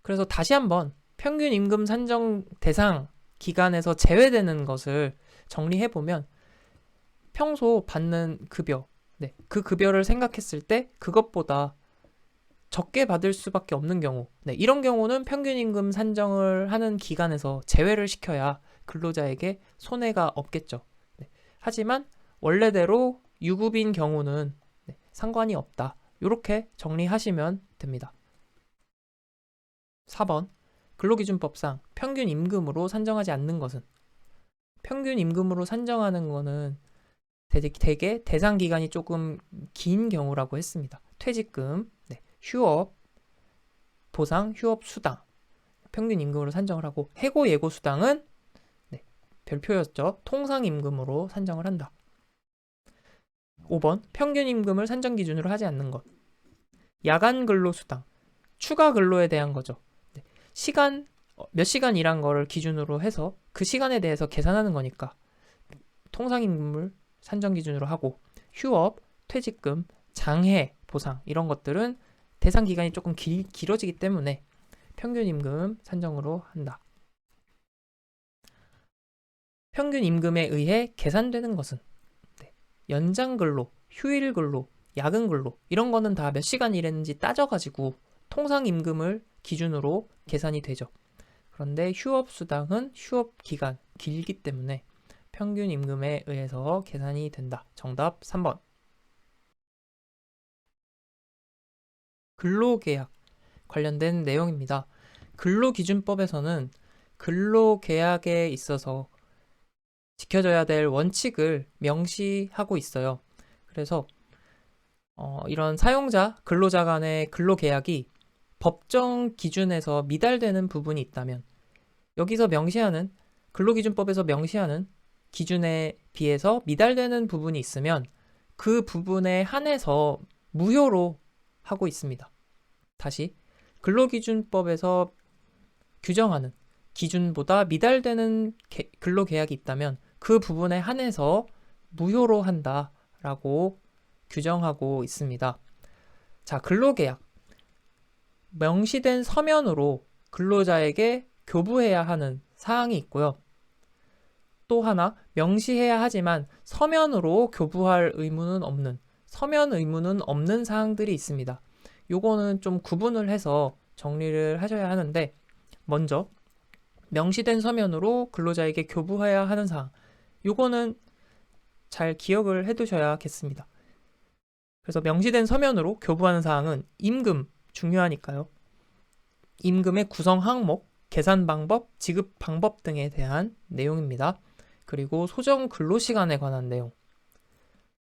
그래서 다시 한번 평균 임금 산정 대상 기간에서 제외되는 것을 정리해보면 평소 받는 급여, 네, 그 급여를 생각했을 때 그것보다 적게 받을 수밖에 없는 경우, 네, 이런 경우는 평균 임금 산정을 하는 기간에서 제외를 시켜야 근로자에게 손해가 없겠죠. 네, 하지만 원래대로 유급인 경우는 네, 상관이 없다. 이렇게 정리하시면 됩니다. 4번. 근로기준법상 평균 임금으로 산정하지 않는 것은, 평균 임금으로 산정하는 것은 대개 대상 기간이 조금 긴 경우라고 했습니다. 퇴직금, 네, 휴업, 보상, 휴업 수당, 평균 임금으로 산정을 하고, 해고 예고 수당은 네, 별표였죠. 통상 임금으로 산정을 한다. 5번. 평균 임금을 산정 기준으로 하지 않는 것. 야간 근로 수당, 추가 근로에 대한 거죠. 네, 시간 몇 시간 일한 거를 기준으로 해서 그 시간에 대해서 계산하는 거니까 통상 임금을 산정 기준으로 하고, 휴업, 퇴직금, 장해 보상 이런 것들은 대상 기간이 조금 길어지기 때문에 평균 임금 산정으로 한다. 평균 임금에 의해 계산되는 것은 네, 연장 근로, 휴일 근로, 야근 근로 이런 거는 다 몇 시간 일했는지 따져가지고 통상 임금을 기준으로 계산이 되죠. 그런데 휴업 수당은 휴업 기간 길기 때문에 평균 임금에 의해서 계산이 된다. 정답 3번. 근로계약 관련된 내용입니다. 근로기준법에서는 근로계약에 있어서 지켜져야 될 원칙을 명시하고 있어요. 그래서 이런 사용자, 근로자 간의 근로계약이 법정 기준에서 미달되는 부분이 있다면 여기서 명시하는 근로기준법에서 명시하는 기준에 비해서 미달되는 부분이 있으면 그 부분에 한해서 무효로 하고 있습니다. 다시 근로기준법에서 규정하는 기준보다 미달되는 근로계약이 있다면 그 부분에 한해서 무효로 한다라고 규정하고 있습니다. 자, 근로계약. 명시된 서면으로 근로자에게 교부해야 하는 사항이 있고요. 또 하나, 명시해야 하지만 서면으로 교부할 의무는 없는, 서면 의무는 없는 사항들이 있습니다. 요거는 좀 구분을 해서 정리를 하셔야 하는데, 먼저 명시된 서면으로 근로자에게 교부해야 하는 사항, 요거는 잘 기억을 해두셔야겠습니다. 그래서 명시된 서면으로 교부하는 사항은 임금, 중요하니까요. 임금의 구성 항목, 계산 방법, 지급 방법 등에 대한 내용입니다. 그리고 소정 근로시간에 관한 내용,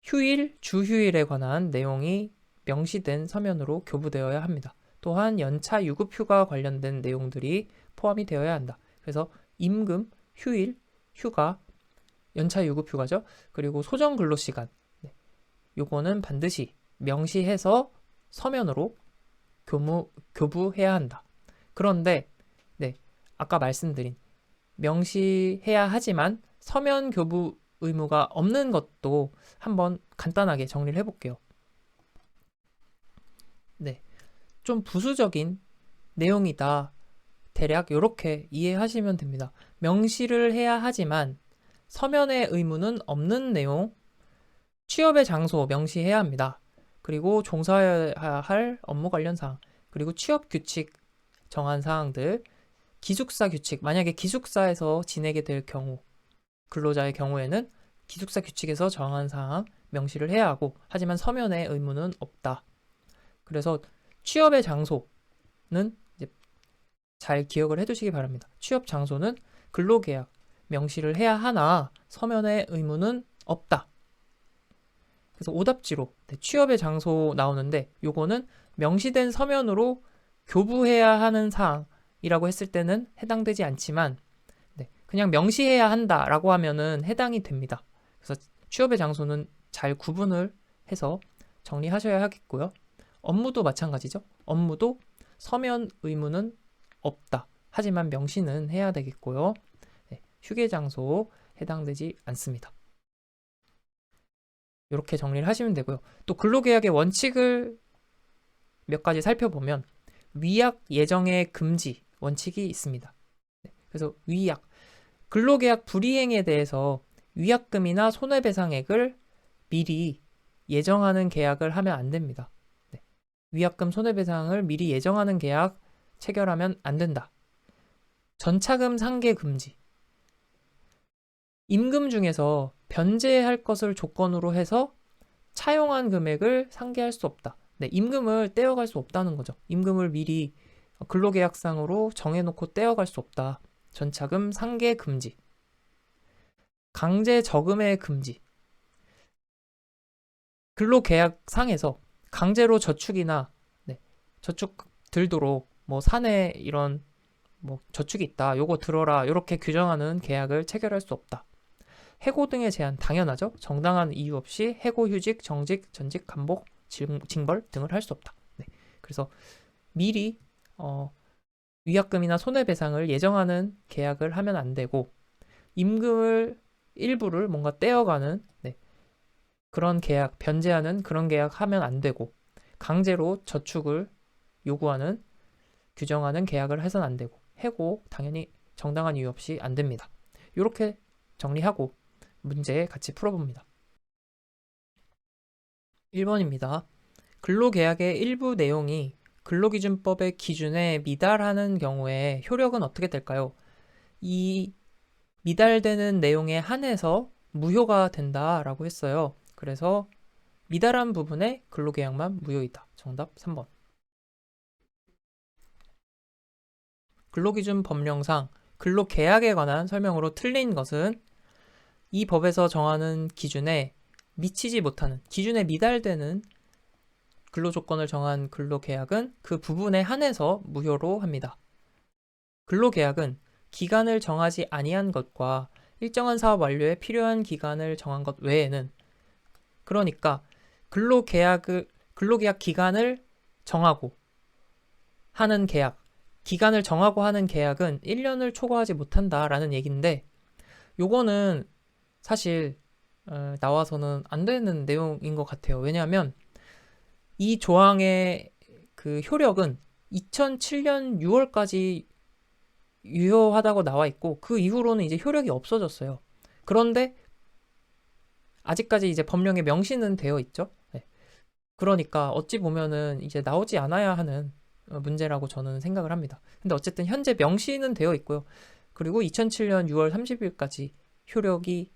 휴일, 주휴일에 관한 내용이 명시된 서면으로 교부되어야 합니다. 또한 연차 유급휴가 관련된 내용들이 포함이 되어야 한다. 그래서 임금, 휴일, 휴가, 연차 유급휴가죠. 그리고 소정 근로시간, 네, 요거는 반드시 명시해서 서면으로 교부해야 한다. 그런데 네, 아까 말씀드린 명시해야 하지만 서면 교부 의무가 없는 것도 한번 간단하게 정리를 해볼게요. 네, 좀 부수적인 내용이다. 대략 이렇게 이해하시면 됩니다. 명시를 해야 하지만 서면의 의무는 없는 내용, 취업의 장소 명시해야 합니다. 그리고 종사해야 할 업무 관련 사항, 그리고 취업 규칙 정한 사항들, 기숙사 규칙, 만약에 기숙사에서 지내게 될 경우, 근로자의 경우에는 기숙사 규칙에서 정한 사항 명시를 해야 하고, 하지만 서면의 의무는 없다. 그래서 취업의 장소는 이제 잘 기억을 해두시기 바랍니다. 취업 장소는 근로계약 명시를 해야 하나 서면의 의무는 없다. 그래서 오답지로 취업의 장소 나오는데 요거는 명시된 서면으로 교부해야 하는 사항이라고 했을 때는 해당되지 않지만 그냥 명시해야 한다라고 하면은 해당이 됩니다. 그래서 취업의 장소는 잘 구분을 해서 정리하셔야 하겠고요. 업무도 마찬가지죠. 업무도 서면 의무는 없다. 하지만 명시는 해야 되겠고요. 휴게 장소 해당되지 않습니다. 이렇게 정리를 하시면 되고요. 또 근로계약의 원칙을 몇 가지 살펴보면 위약 예정의 금지 원칙이 있습니다. 그래서 위약, 근로계약 불이행에 대해서 위약금이나 손해배상액을 미리 예정하는 계약을 하면 안 됩니다. 위약금 손해배상을 미리 예정하는 계약 체결하면 안 된다. 전차금 상계 금지. 임금 중에서 변제할 것을 조건으로 해서 차용한 금액을 상계할 수 없다. 임금을 떼어갈 수 없다는 거죠. 임금을 미리 근로계약상으로 정해놓고 떼어갈 수 없다. 전차금 상계 금지. 강제 저금의 금지. 근로계약상에서 강제로 저축이나 저축 들도록 뭐 사내 이런 뭐 저축이 있다. 요거 들어라. 요렇게 규정하는 계약을 체결할 수 없다. 해고 등의 제한 당연하죠. 정당한 이유 없이 해고, 휴직, 정직, 전직, 감복, 징벌 등을 할 수 없다. 그래서 미리 위약금이나 손해배상을 예정하는 계약을 하면 안 되고 임금을 일부를 뭔가 떼어가는 그런 계약, 변제하는 그런 계약 하면 안 되고 강제로 저축을 요구하는 규정하는 계약을 해서는 안 되고 해고 당연히 정당한 이유 없이 안 됩니다. 이렇게 정리하고 문제 같이 풀어봅니다. 1번입니다. 근로계약의 일부 내용이 근로기준법의 기준에 미달하는 경우에 효력은 어떻게 될까요? 이 미달되는 내용에 한해서 무효가 된다라고 했어요. 그래서 미달한 부분에 근로계약만 무효이다. 정답 3번. 근로기준 법령상 근로계약에 관한 설명으로 틀린 것은 이 법에서 정하는 기준에 미치지 못하는, 기준에 미달되는 근로조건을 정한 근로계약은 그 부분에 한해서 무효로 합니다. 근로계약은 기간을 정하지 아니한 것과 일정한 사업 완료에 필요한 기간을 정한 것 외에는, 그러니까 근로계약 기간을 정하고 하는 계약, 기간을 정하고 하는 계약은 1년을 초과하지 못한다라는 얘기인데, 요거는 사실 나와서는 안 되는 내용인 것 같아요. 왜냐하면 이 조항의 그 효력은 2007년 6월까지 유효하다고 나와 있고 그 이후로는 이제 효력이 없어졌어요. 그런데 아직까지 이제 법령에 명시는 되어 있죠. 그러니까 어찌 보면은 이제 나오지 않아야 하는 문제라고 저는 생각을 합니다. 근데 어쨌든 현재 명시는 되어 있고요. 그리고 2007년 6월 30일까지 효력이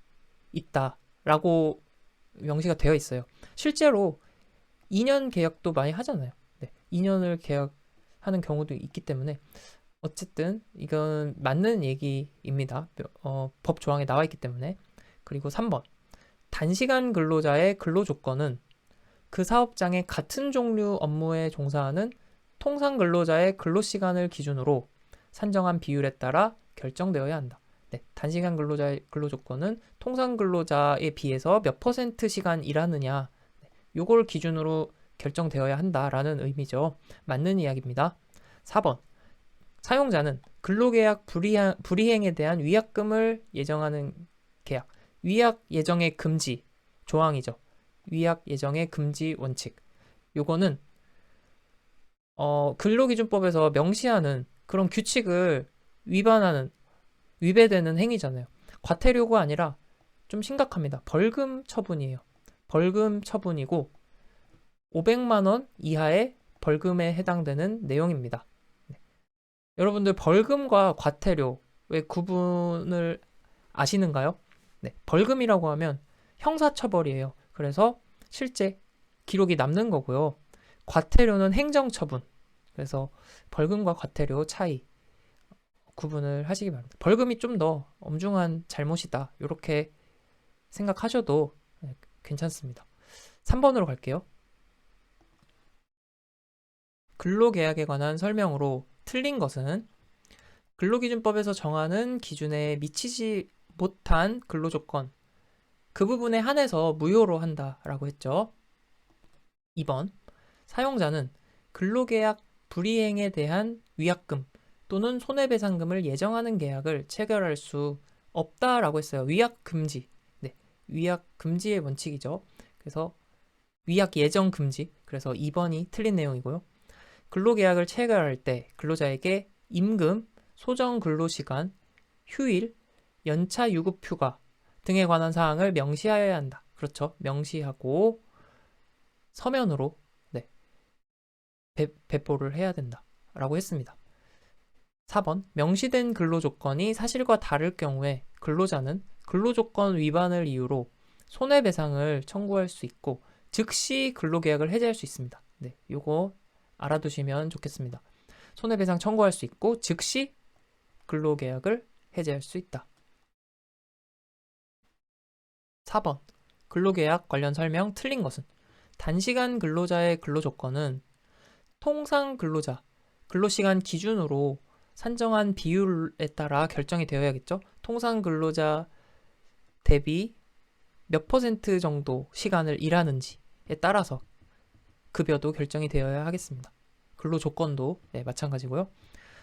있다라고 명시가 되어 있어요. 실제로 2년 계약도 많이 하잖아요. 2년을 계약하는 경우도 있기 때문에 어쨌든 이건 맞는 얘기입니다. 법 조항에 나와 있기 때문에. 그리고 3번. 단시간 근로자의 근로조건은 그 사업장의 같은 종류 업무에 종사하는 통상 근로자의 근로시간을 기준으로 산정한 비율에 따라 결정되어야 한다. 단시간 근로자의 근로조건은 통상 근로자에 비해서 몇 % 시간 일하느냐, 요걸 기준으로 결정되어야 한다라는 의미죠. 맞는 이야기입니다. 4번. 사용자는 근로계약 불이행에 대한 위약금을 예정하는 계약, 위약 예정의 금지 조항이죠. 위약 예정의 금지 원칙. 요거는 근로기준법에서 명시하는 그런 규칙을 위배되는 행위잖아요. 과태료 요구가 아니라 좀 심각합니다. 벌금 처분이에요. 벌금 처분이고 500만 원 이하의 벌금에 해당되는 내용입니다. 여러분들 벌금과 과태료의 구분을 아시는가요? 벌금이라고 하면 형사처벌이에요. 그래서 실제 기록이 남는 거고요. 과태료는 행정처분. 그래서 벌금과 과태료 차이 구분을 하시기 바랍니다. 벌금이 좀 더 엄중한 잘못이다. 이렇게 생각하셔도 괜찮습니다. 3번으로 갈게요. 근로계약에 관한 설명으로 틀린 것은 근로기준법에서 정하는 기준에 미치지 못한 근로조건, 그 부분에 한해서 무효로 한다라고 했죠. 2번, 사용자는 근로계약 불이행에 대한 위약금 또는 손해배상금을 예정하는 계약을 체결할 수 없다라고 했어요. 위약금지. 네, 위약금지의 원칙이죠. 그래서 위약 예정 금지. 그래서 2번이 틀린 내용이고요. 근로계약을 체결할 때 근로자에게 임금, 소정 근로시간, 휴일, 연차 유급 휴가 등에 관한 사항을 명시하여야 한다. 그렇죠. 명시하고 서면으로 네, 배포를 해야 된다라고 했습니다. 4번, 명시된 근로조건이 사실과 다를 경우에 근로자는 근로조건 위반을 이유로 손해배상을 청구할 수 있고 즉시 근로계약을 해지할 수 있습니다. 네, 요거 알아두시면 좋겠습니다. 손해배상 청구할 수 있고 즉시 근로계약을 해지할 수 있다. 4번, 근로계약 관련 설명 틀린 것은 단시간 근로자의 근로조건은 통상 근로자, 근로시간 기준으로 산정한 비율에 따라 결정이 되어야겠죠. 통상 근로자 대비 몇 퍼센트 정도 시간을 일하는지에 따라서 급여도 결정이 되어야 하겠습니다. 근로조건도 마찬가지고요.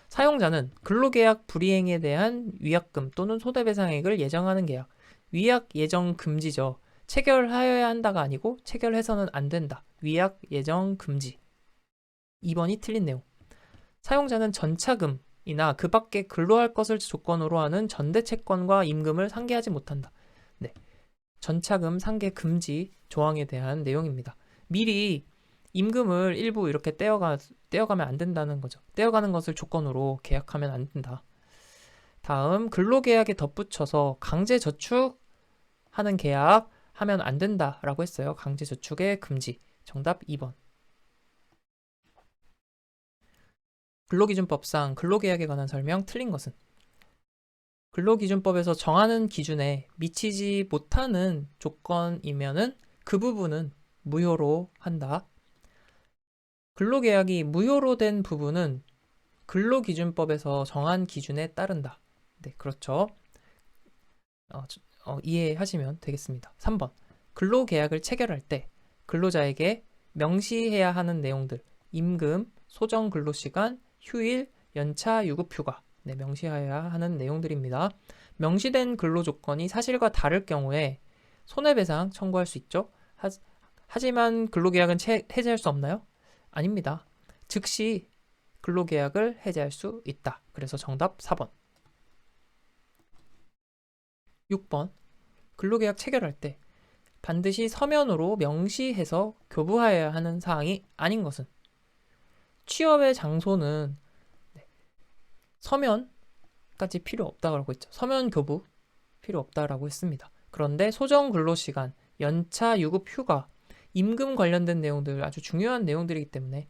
사용자는 근로계약 불이행에 대한 위약금 또는 손해배상액을 예정하는 계약, 위약 예정 금지죠. 체결하여야 한다가 아니고 체결해서는 안 된다. 위약 예정 금지. 2번이 틀린 내용. 사용자는 전차금이나 그 밖에 근로할 것을 조건으로 하는 전대채권과 임금을 상계하지 못한다. 네, 전차금 상계 금지 조항에 대한 내용입니다. 미리 임금을 일부 이렇게 떼어가면 안 된다는 거죠. 떼어가는 것을 조건으로 계약하면 안 된다. 다음, 근로계약에 덧붙여서 강제저축하는 계약 하면 안 된다라고 했어요. 강제저축의 금지. 정답 2번. 근로기준법상 근로계약에 관한 설명 틀린 것은 근로기준법에서 정하는 기준에 미치지 못하는 조건이면은 그 부분은 무효로 한다. 근로계약이 무효로 된 부분은 근로기준법에서 정한 기준에 따른다. 네, 그렇죠. 이해하시면 되겠습니다. 3번. 근로계약을 체결할 때 근로자에게 명시해야 하는 내용들, 임금, 소정 근로시간, 휴일, 연차, 유급휴가 명시해야 하는 내용들입니다. 명시된 근로조건이 사실과 다를 경우에 손해배상 청구할 수 있죠. 하지만 근로계약은 해지할 수 없나요? 아닙니다. 즉시 근로계약을 해지할 수 있다. 그래서 정답 4번. 6번. 근로계약 체결할 때 반드시 서면으로 명시해서 교부하여야 하는 사항이 아닌 것은 취업의 장소는 서면까지 필요 없다고 했죠. 서면 교부 필요 없다라고 했습니다. 그런데 소정 근로시간, 연차, 유급, 휴가, 임금 관련된 내용들 아주 중요한 내용들이기 때문에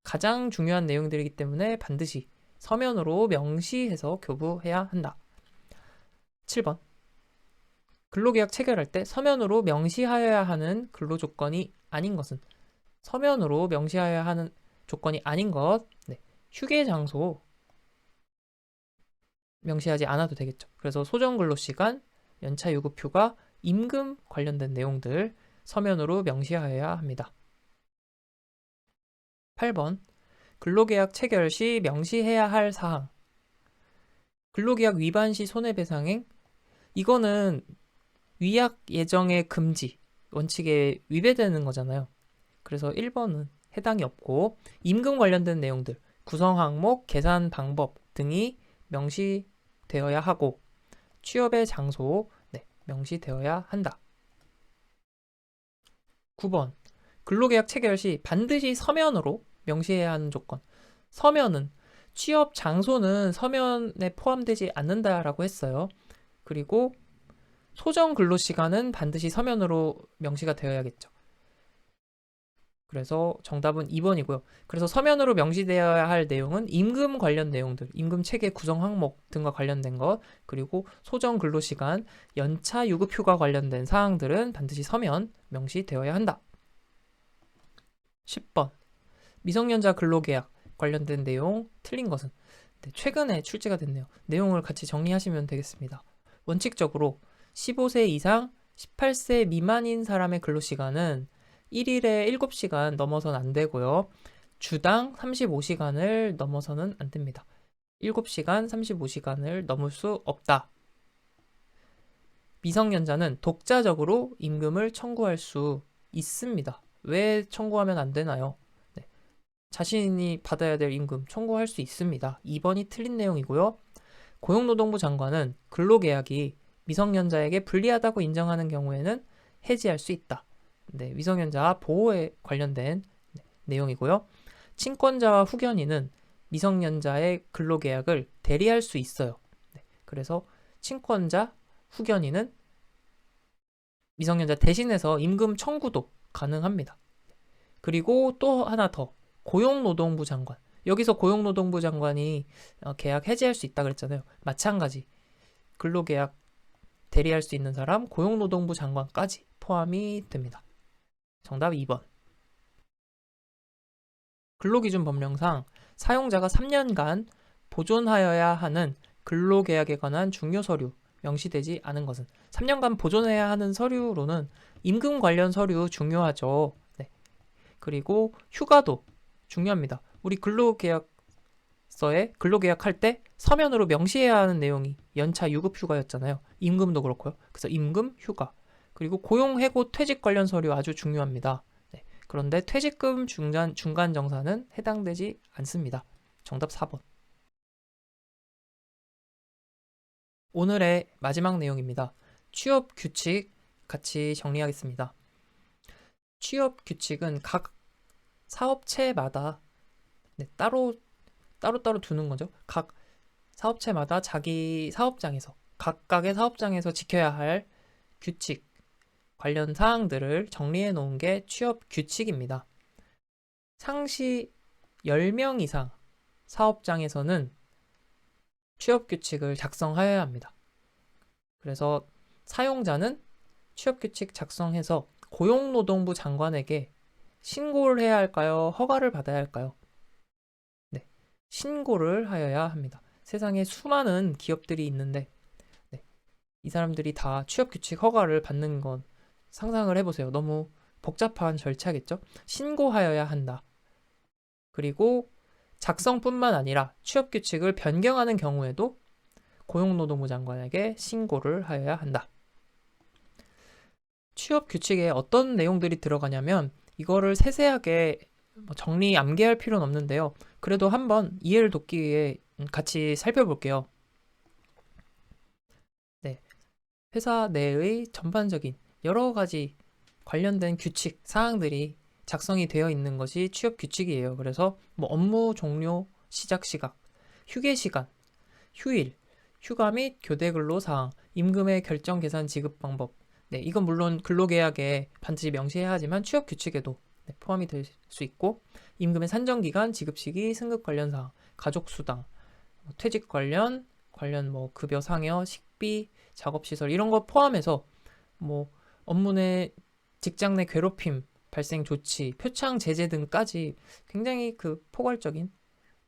가장 중요한 내용들이기 때문에 반드시 서면으로 명시해서 교부해야 한다. 7번. 근로계약 체결할 때 서면으로 명시하여야 하는 근로조건이 아닌 것은 서면으로 명시하여야 하는 조건이 아닌 것, 휴게 장소 명시하지 않아도 되겠죠. 그래서 소정 근로시간, 연차 유급 휴가, 임금 관련된 내용들 서면으로 명시하여야 합니다. 8번. 근로계약 체결 시 명시해야 할 사항. 근로계약 위반 시 손해배상행. 이거는 위약 예정의 금지 원칙에 위배되는 거잖아요. 그래서 1번은 해당이 없고 임금 관련된 내용들, 구성 항목, 계산 방법 등이 명시되어야 하고 취업의 장소 명시되어야 한다. 9번. 근로계약 체결 시 반드시 서면으로 명시해야 하는 조건. 서면은 취업 장소는 서면에 포함되지 않는다라고 했어요. 그리고 소정 근로시간은 반드시 서면으로 명시가 되어야겠죠. 그래서 정답은 2번이고요. 그래서 서면으로 명시되어야 할 내용은 임금 관련 내용들, 임금 체계 구성 항목 등과 관련된 것, 그리고 소정 근로시간, 연차 유급 휴가 관련된 사항들은 반드시 서면 명시되어야 한다. 10번. 미성년자 근로계약 관련된 내용 틀린 것은? 네, 최근에 출제가 됐네요. 내용을 같이 정리하시면 되겠습니다. 원칙적으로 15세 이상 18세 미만인 사람의 근로시간은 1일에 7시간 넘어선 안 되고요. 주당 35시간을 넘어서는 안 됩니다. 7시간 35시간을 넘을 수 없다. 미성년자는 독자적으로 임금을 청구할 수 있습니다. 왜 청구하면 안 되나요? 네, 자신이 받아야 될 임금 청구할 수 있습니다. 2번이 틀린 내용이고요. 고용노동부 장관은 근로계약이 미성년자에게 불리하다고 인정하는 경우에는 해지할 수 있다. 네, 미성년자 보호에 관련된 내용이고요. 친권자와 후견인은 미성년자의 근로계약을 대리할 수 있어요. 네, 그래서 친권자, 후견인은 미성년자 대신해서 임금 청구도 가능합니다. 그리고 또 하나 더, 고용노동부 장관. 여기서 고용노동부 장관이 계약 해지할 수 있다 그랬잖아요. 마찬가지. 근로계약 대리할 수 있는 사람 고용노동부 장관까지 포함이 됩니다. 정답 2번. 근로기준법령상 사용자가 3년간 보존하여야 하는 근로계약에 관한 중요 서류 명시되지 않은 것은? 3년간 보존해야 하는 서류로는 임금 관련 서류 중요하죠. 네. 그리고 휴가도 중요합니다. 우리 근로계약서에 근로계약할 때 서면으로 명시해야 하는 내용이 연차 유급 휴가였잖아요. 임금도 그렇고요. 그래서 임금, 휴가, 그리고 고용해고 퇴직 관련 서류 아주 중요합니다. 네. 그런데 퇴직금 중간 정산은 해당되지 않습니다. 정답 4번. 오늘의 마지막 내용입니다. 취업 규칙 같이 정리하겠습니다. 취업 규칙은 각 사업체마다 따로 두는 거죠. 각 사업체마다 자기 사업장에서 각각의 사업장에서 지켜야 할 규칙 관련 사항들을 정리해 놓은 게 취업 규칙입니다. 상시 10명 이상 사업장에서는 취업 규칙을 작성하여야 합니다. 그래서 사용자는 취업 규칙 작성해서 고용노동부 장관에게 신고를 해야 할까요? 허가를 받아야 할까요? 네, 신고를 하여야 합니다. 세상에 수많은 기업들이 있는데 이 사람들이 다 취업 규칙 허가를 받는 건 상상을 해보세요. 너무 복잡한 절차겠죠? 신고하여야 한다. 그리고 작성뿐만 아니라 취업 규칙을 변경하는 경우에도 고용노동부 장관에게 신고를 하여야 한다. 취업 규칙에 어떤 내용들이 들어가냐면 이거를 세세하게 정리 암기할 필요는 없는데요. 그래도 한번 이해를 돕기 위해 같이 살펴볼게요. 네, 회사 내의 전반적인 여러 가지 관련된 규칙, 사항들이 작성이 되어 있는 것이 취업 규칙이에요. 그래서 업무 종료, 시작 시각, 휴게 시간, 휴일, 휴가 및 교대 근로 사항, 임금의 결정 계산 지급 방법. 네, 이건 물론 근로계약에 반드시 명시해야 하지만 취업 규칙에도 포함이 될 수 있고, 임금의 산정 기간, 지급 시기, 승급 관련 사항, 가족 수당, 퇴직 관련 급여 상여, 식비, 작업 시설 이런 거 포함해서 업무 내 직장 내 괴롭힘 발생 조치, 표창 제재 등까지 굉장히 포괄적인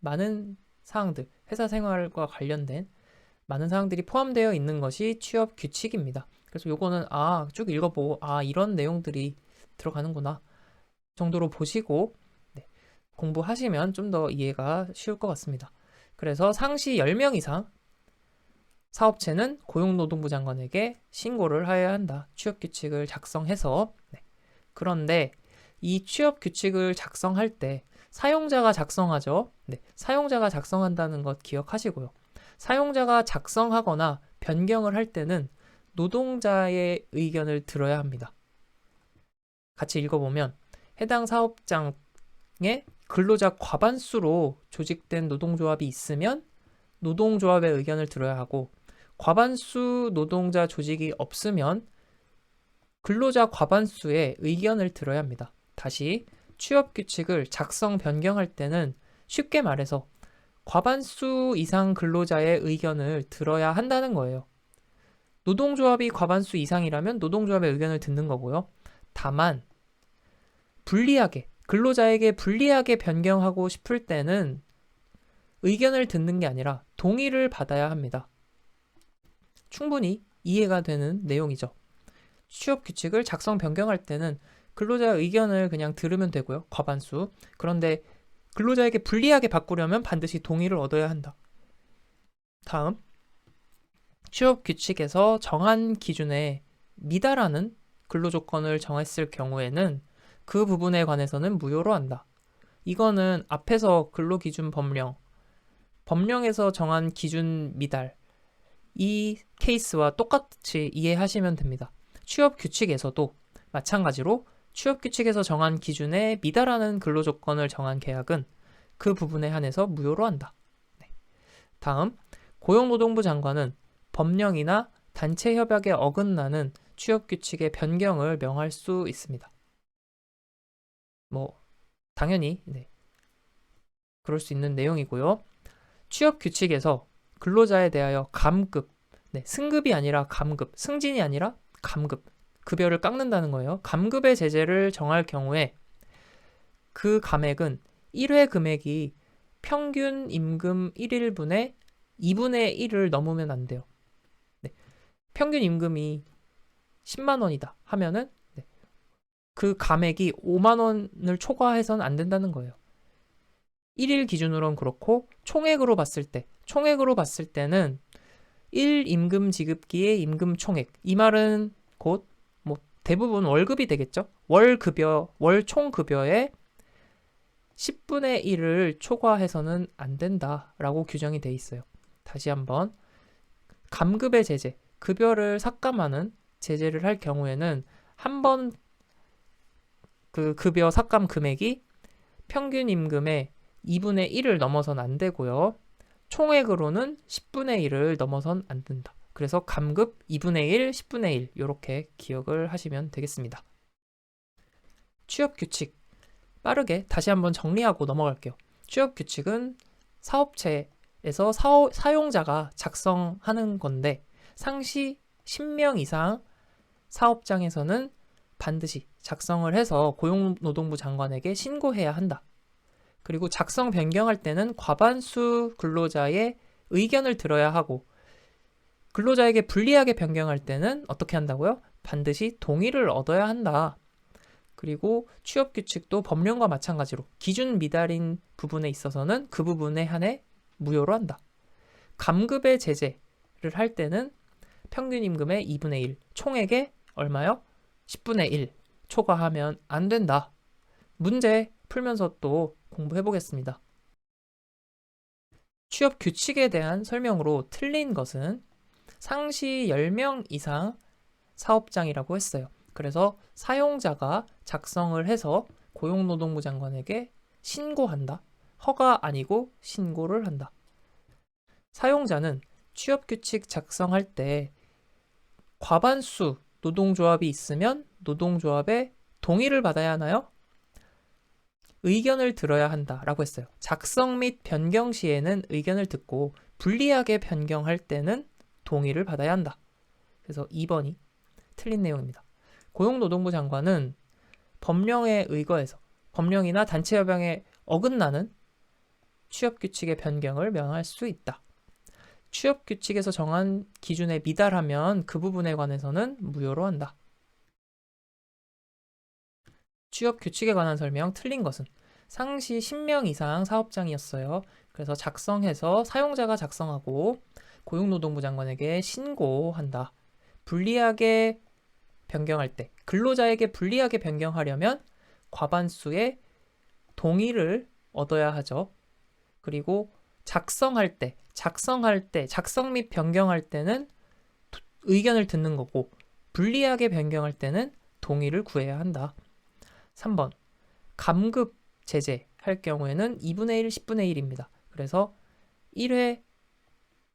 많은 사항들, 회사 생활과 관련된 많은 사항들이 포함되어 있는 것이 취업 규칙입니다. 그래서 요거는 쭉 읽어보고 이런 내용들이 들어가는구나 정도로 보시고 공부하시면 좀 더 이해가 쉬울 것 같습니다. 그래서 상시 10명 이상 사업체는 고용노동부 장관에게 신고를 하여야 한다. 취업 규칙을 작성해서. 그런데 이 취업 규칙을 작성할 때 사용자가 작성하죠. 사용자가 작성한다는 것 기억하시고요. 사용자가 작성하거나 변경을 할 때는 노동자의 의견을 들어야 합니다. 같이 읽어보면 해당 사업장에 근로자 과반수로 조직된 노동조합이 있으면 노동조합의 의견을 들어야 하고, 과반수 노동자 조직이 없으면 근로자 과반수의 의견을 들어야 합니다. 다시 취업 규칙을 작성 변경할 때는 쉽게 말해서 과반수 이상 근로자의 의견을 들어야 한다는 거예요. 노동조합이 과반수 이상이라면 노동조합의 의견을 듣는 거고요. 다만 불리하게, 근로자에게 불리하게 변경하고 싶을 때는 의견을 듣는 게 아니라 동의를 받아야 합니다. 충분히 이해가 되는 내용이죠. 취업 규칙을 작성 변경할 때는 근로자의 의견을 그냥 들으면 되고요. 과반수. 그런데 근로자에게 불리하게 바꾸려면 반드시 동의를 얻어야 한다. 다음, 취업 규칙에서 정한 기준에 미달하는 근로조건을 정했을 경우에는 그 부분에 관해서는 무효로 한다. 이거는 앞에서 근로기준 법령에서 정한 기준 미달, 이 케이스와 똑같이 이해하시면 됩니다. 취업 규칙에서도 마찬가지로 취업 규칙에서 정한 기준에 미달하는 근로조건을 정한 계약은 그 부분에 한해서 무효로 한다. 네. 다음, 고용노동부 장관은 법령이나 단체 협약에 어긋나는 취업 규칙의 변경을 명할 수 있습니다. 당연히 그럴 수 있는 내용이고요. 취업 규칙에서 근로자에 대하여 감급, 승급이 아니라 감급, 승진이 아니라 감급, 급여를 깎는다는 거예요. 감급의 제재를 정할 경우에 그 감액은 1회 금액이 평균 임금 1일분의 2분의 1을 넘으면 안 돼요. 평균 임금이 10만 원이다 하면은 그 감액이 5만 원을 초과해서는 안 된다는 거예요. 1일 기준으로는 그렇고 총액으로 봤을 때는 1임금 지급기의 임금 총액, 이 말은 곧 대부분 월급이 되겠죠. 월 총급여의 10분의 1을 초과해서는 안 된다라고 규정이 돼 있어요. 다시 한번, 감급의 제재, 급여를 삭감하는 제재를 할 경우에는 한 번 그 급여 삭감 금액이 평균 임금의 2분의 1을 넘어선 안 되고요. 총액으로는 10분의 1을 넘어선 안 된다. 그래서 감급 2분의 1, 10분의 1 이렇게 기억을 하시면 되겠습니다. 취업 규칙 빠르게 다시 한번 정리하고 넘어갈게요. 취업 규칙은 사업체에서 사용자가 작성하는 건데 상시 10명 이상 사업장에서는 반드시 작성을 해서 고용노동부 장관에게 신고해야 한다. 그리고 작성 변경할 때는 과반수 근로자의 의견을 들어야 하고 근로자에게 불리하게 변경할 때는 어떻게 한다고요? 반드시 동의를 얻어야 한다. 그리고 취업 규칙도 법령과 마찬가지로 기준 미달인 부분에 있어서는 그 부분에 한해 무효로 한다. 감급의 제재를 할 때는 평균 임금의 2분의 1, 총액의 얼마요? 10분의 1 초과하면 안 된다. 문제 풀면서 또 공부해 보겠습니다. 취업 규칙에 대한 설명으로 틀린 것은 상시 10명 이상 사업장이라고 했어요. 그래서 사용자가 작성을 해서 고용노동부 장관에게 신고한다. 허가 아니고 신고를 한다. 사용자는 취업 규칙 작성할 때 과반수 노동조합이 있으면 노동조합의 동의를 받아야 하나요? 의견을 들어야 한다라고 했어요. 작성 및 변경 시에는 의견을 듣고 불리하게 변경할 때는 동의를 받아야 한다. 그래서 2번이 틀린 내용입니다. 고용노동부 장관은 법령에 의거해서 법령이나 단체 협약에 어긋나는 취업 규칙의 변경을 명할 수 있다. 취업 규칙에서 정한 기준에 미달하면 그 부분에 관해서는 무효로 한다. 취업 규칙에 관한 설명 틀린 것은 상시 10명 이상 사업장이었어요. 그래서 작성해서 사용자가 작성하고 고용노동부 장관에게 신고한다. 불리하게 변경할 때, 근로자에게 불리하게 변경하려면 과반수의 동의를 얻어야 하죠. 그리고 작성 및 변경할 때는 의견을 듣는 거고 불리하게 변경할 때는 동의를 구해야 한다. 3번, 감급 제재 할 경우에는 2분의 1, 10분의 1입니다. 그래서 1회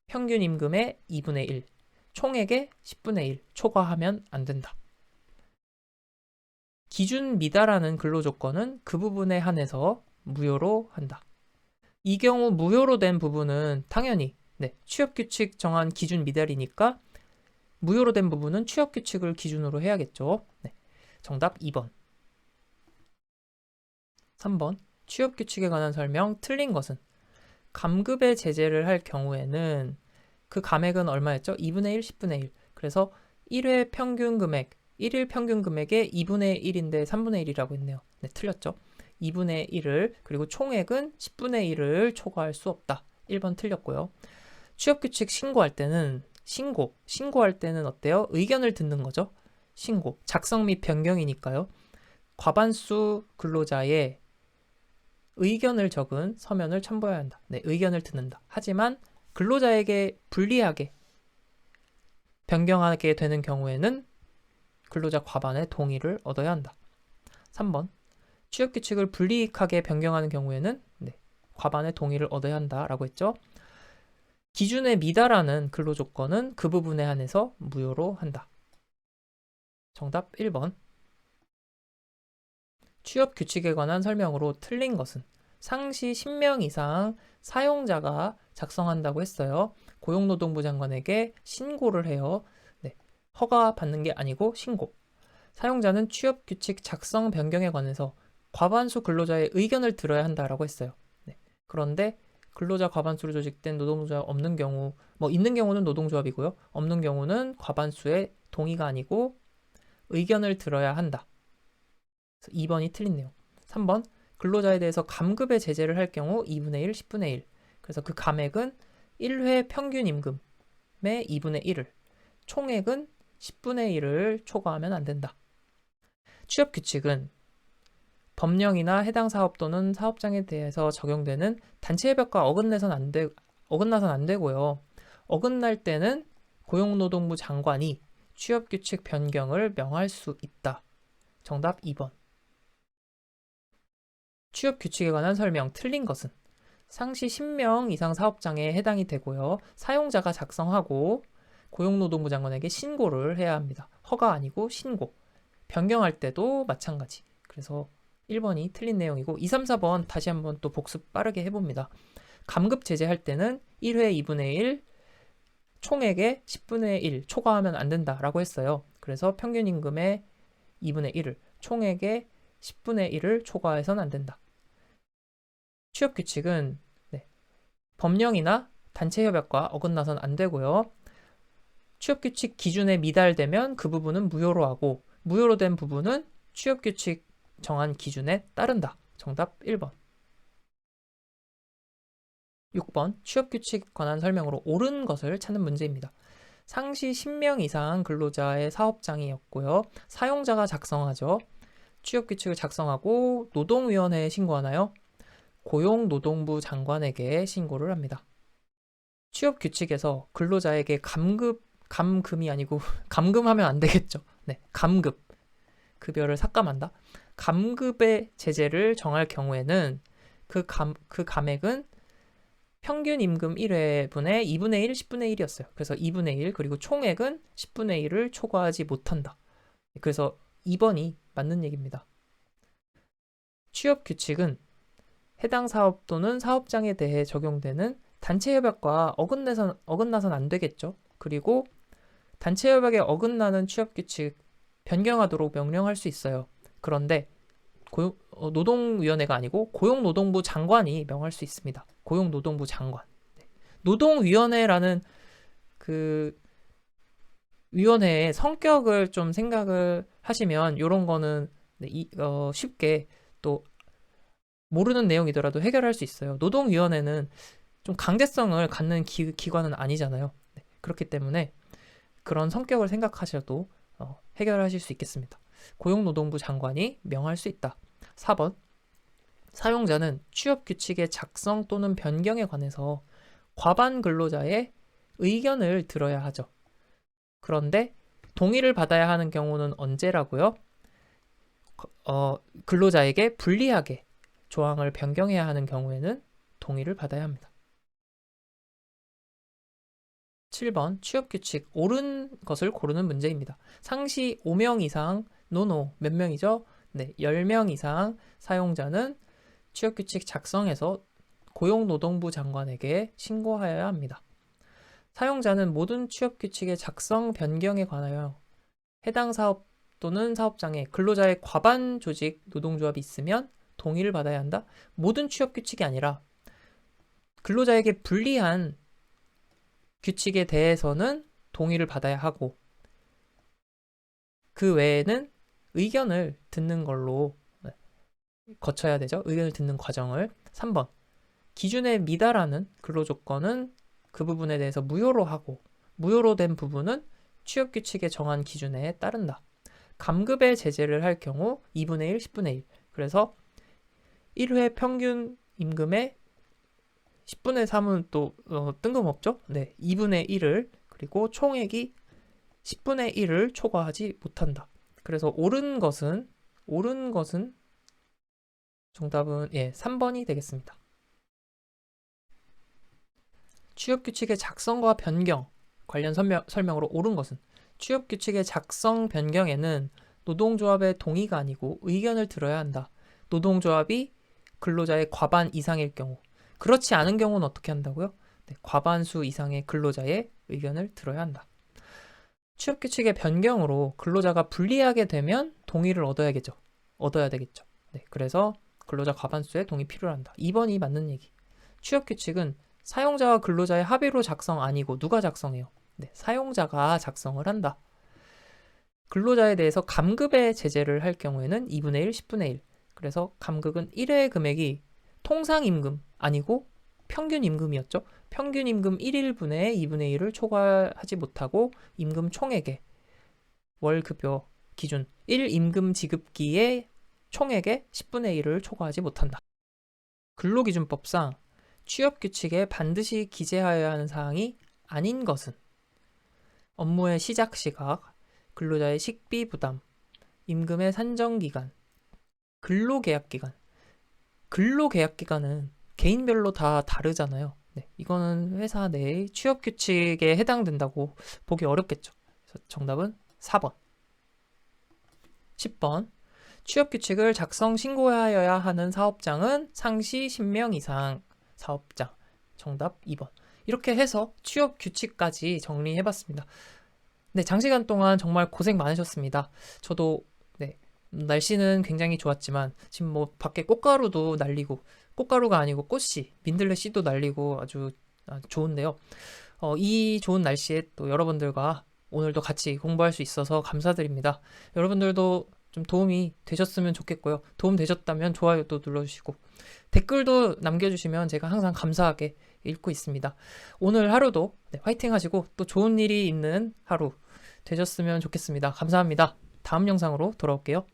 평균 임금의 2분의 1, 총액의 10분의 1 초과하면 안 된다. 기준 미달하는 근로조건은 그 부분에 한해서 무효로 한다. 이 경우 무효로 된 부분은 당연히 취업규칙 정한 기준 미달이니까 무효로 된 부분은 취업규칙을 기준으로 해야겠죠. 정답 2번. 3번. 취업규칙에 관한 설명 틀린 것은 감급의 제재를 할 경우에는 그 감액은 얼마였죠? 2분의 1, 10분의 1. 그래서 1회 평균 금액, 1일 평균 금액의 2분의 1인데 3분의 1이라고 했네요. 틀렸죠? 2분의 1을, 그리고 총액은 10분의 1을 초과할 수 없다. 1번 틀렸고요. 취업규칙 신고할 때는 신고할 때는 어때요? 의견을 듣는 거죠. 신고, 작성 및 변경이니까요. 과반수 근로자의 의견을 적은 서면을 첨부해야 한다. 의견을 듣는다. 하지만 근로자에게 불리하게 변경하게 되는 경우에는 근로자 과반의 동의를 얻어야 한다. 3번. 취업규칙을 불이익하게 변경하는 경우에는 과반의 동의를 얻어야 한다라고 했죠. 기준에 미달하는 근로조건은 그 부분에 한해서 무효로 한다. 정답 1번. 취업규칙에 관한 설명으로 틀린 것은 상시 10명 이상 사용자가 작성한다고 했어요. 고용노동부 장관에게 신고를 해요. 허가 받는 게 아니고 신고. 사용자는 취업규칙 작성 변경에 관해서 과반수 근로자의 의견을 들어야 한다라고 했어요. 그런데 근로자 과반수로 조직된 노동조합 없는 경우, 있는 경우는 노동조합이고요. 없는 경우는 과반수의 동의가 아니고 의견을 들어야 한다. 2번이 틀린 내용. 3번. 근로자에 대해서 감급의 제재를 할 경우 2분의 1, 10분의 1. 그래서 그 감액은 1회 평균 임금의 2분의 1을, 총액은 10분의 1을 초과하면 안 된다. 취업규칙은 법령이나 해당 사업 또는 사업장에 대해서 적용되는 단체협약과 어긋나선 안 되고요. 어긋날 때는 고용노동부 장관이 취업규칙 변경을 명할 수 있다. 정답 2번. 취업규칙에 관한 설명 틀린 것은 상시 10명 이상 사업장에 해당이 되고요. 사용자가 작성하고 고용노동부 장관에게 신고를 해야 합니다. 허가 아니고 신고. 변경할 때도 마찬가지. 그래서 1번이 틀린 내용이고 2, 3, 4번 다시 한번 또 복습 빠르게 해봅니다. 감급 제재할 때는 1회 2분의 1, 총액의 10분의 1 초과하면 안 된다라고 했어요. 그래서 평균 임금의 2분의 1을, 총액의 10분의 1을 초과해서는 안 된다. 취업규칙은 법령이나 단체협약과 어긋나선 안 되고요. 취업규칙 기준에 미달되면 그 부분은 무효로 하고 무효로 된 부분은 취업규칙 정한 기준에 따른다. 정답 1번. 6번. 취업규칙 관한 설명으로 옳은 것을 찾는 문제입니다. 상시 10명 이상 근로자의 사업장이었고요. 사용자가 작성하죠. 취업규칙을 작성하고 노동위원회에 신고하나요? 고용노동부 장관에게 신고를 합니다. 취업규칙에서 근로자에게 감금이 아니고 감금하면 안 되겠죠. 감급. 급여를 삭감한다. 감급의 제재를 정할 경우에는 그 감액은 평균 임금 1회분의 2분의 1, 10분의 1이었어요. 그래서 2분의 1, 그리고 총액은 10분의 1을 초과하지 못한다. 그래서 2번이 맞는 얘기입니다. 취업규칙은 해당 사업 또는 사업장에 대해 적용되는 단체협약과 어긋나선 안 되겠죠. 그리고 단체협약에 어긋나는 취업규칙 변경하도록 명령할 수 있어요. 그런데 노동위원회가 아니고 고용노동부 장관이 명할 수 있습니다. 고용노동부 장관. 노동위원회라는 그 위원회의 성격을 좀 생각을 하시면 이런 거는 쉽게 또 모르는 내용이더라도 해결할 수 있어요. 노동위원회는 좀 강제성을 갖는 기관은 아니잖아요. 그렇기 때문에 그런 성격을 생각하셔도 해결하실 수 있겠습니다. 고용노동부 장관이 명할 수 있다. 4번. 사용자는 취업규칙의 작성 또는 변경에 관해서 과반 근로자의 의견을 들어야 하죠. 그런데 동의를 받아야 하는 경우는 언제라고요? 근로자에게 불리하게 조항을 변경해야 하는 경우에는 동의를 받아야 합니다. 7번. 취업규칙 옳은 것을 고르는 문제입니다. 상시 5명 이상 몇 명이죠? 네, 10명 이상 사용자는 취업규칙 작성에서 고용노동부 장관에게 신고하여야 합니다. 사용자는 모든 취업규칙의 작성 변경에 관하여 해당 사업 또는 사업장에 근로자의 과반 조직 노동조합이 있으면 동의를 받아야 한다. 모든 취업규칙이 아니라 근로자에게 불리한 규칙에 대해서는 동의를 받아야 하고 그 외에는 의견을 듣는 걸로 거쳐야 되죠. 의견을 듣는 과정을. 3번. 기준에 미달하는 근로조건은 그 부분에 대해서 무효로 하고 무효로 된 부분은 취업규칙에 정한 기준에 따른다. 감급의 제재를 할 경우 2분의 1, 10분의 1. 그래서 1회 평균 임금의 10분의 3은 또 뜬금없죠? 네, 2분의 1을 그리고 총액이 10분의 1을 초과하지 못한다. 그래서 옳은 것은 정답은 3번이 되겠습니다. 취업규칙의 작성과 변경 관련 설명으로 옳은 것은 취업규칙의 작성 변경에는 노동조합의 동의가 아니고 의견을 들어야 한다. 노동조합이 근로자의 과반 이상일 경우. 그렇지 않은 경우는 어떻게 한다고요? 네, 과반수 이상의 근로자의 의견을 들어야 한다. 취업규칙의 변경으로 근로자가 불리하게 되면 동의를 얻어야 되겠죠. 네, 그래서 근로자 과반수의 동의 필요로 한다. 2번이 맞는 얘기. 취업규칙은 사용자와 근로자의 합의로 작성 아니고 누가 작성해요? 네, 사용자가 작성을 한다. 근로자에 대해서 감급의 제재를 할 경우에는 2분의 1, 10분의 1. 그래서 감급은 1회 금액이 통상임금 아니고 평균임금이었죠. 평균임금 1일분의 2분의 1을 초과하지 못하고 임금 총액의 월급여 기준 1임금 지급기의 총액의 10분의 1을 초과하지 못한다. 근로기준법상 취업규칙에 반드시 기재하여야 하는 사항이 아닌 것은 업무의 시작 시각, 근로자의 식비 부담, 임금의 산정 기간, 근로계약 기간. 근로계약 기간은 개인별로 다 다르잖아요. 네, 이거는 회사 내의 취업규칙에 해당된다고 보기 어렵겠죠. 그래서 정답은 4번. 10번. 취업규칙을 작성 신고하여야 하는 사업장은 상시 10명 이상 사업장. 정답 2번. 이렇게 해서 취업규칙까지 정리해봤습니다. 네, 장시간 동안 정말 고생 많으셨습니다. 저도 날씨는 굉장히 좋았지만 지금 뭐 밖에 꽃가루도 날리고 꽃가루가 아니고 꽃씨, 민들레 씨도 날리고 아주 좋은데요. 이 좋은 날씨에 또 여러분들과 오늘도 같이 공부할 수 있어서 감사드립니다. 여러분들도 좀 도움이 되셨으면 좋겠고요. 도움 되셨다면 좋아요도 눌러주시고 댓글도 남겨주시면 제가 항상 감사하게 읽고 있습니다. 오늘 하루도 화이팅 하시고 또 좋은 일이 있는 하루 되셨으면 좋겠습니다. 감사합니다. 다음 영상으로 돌아올게요.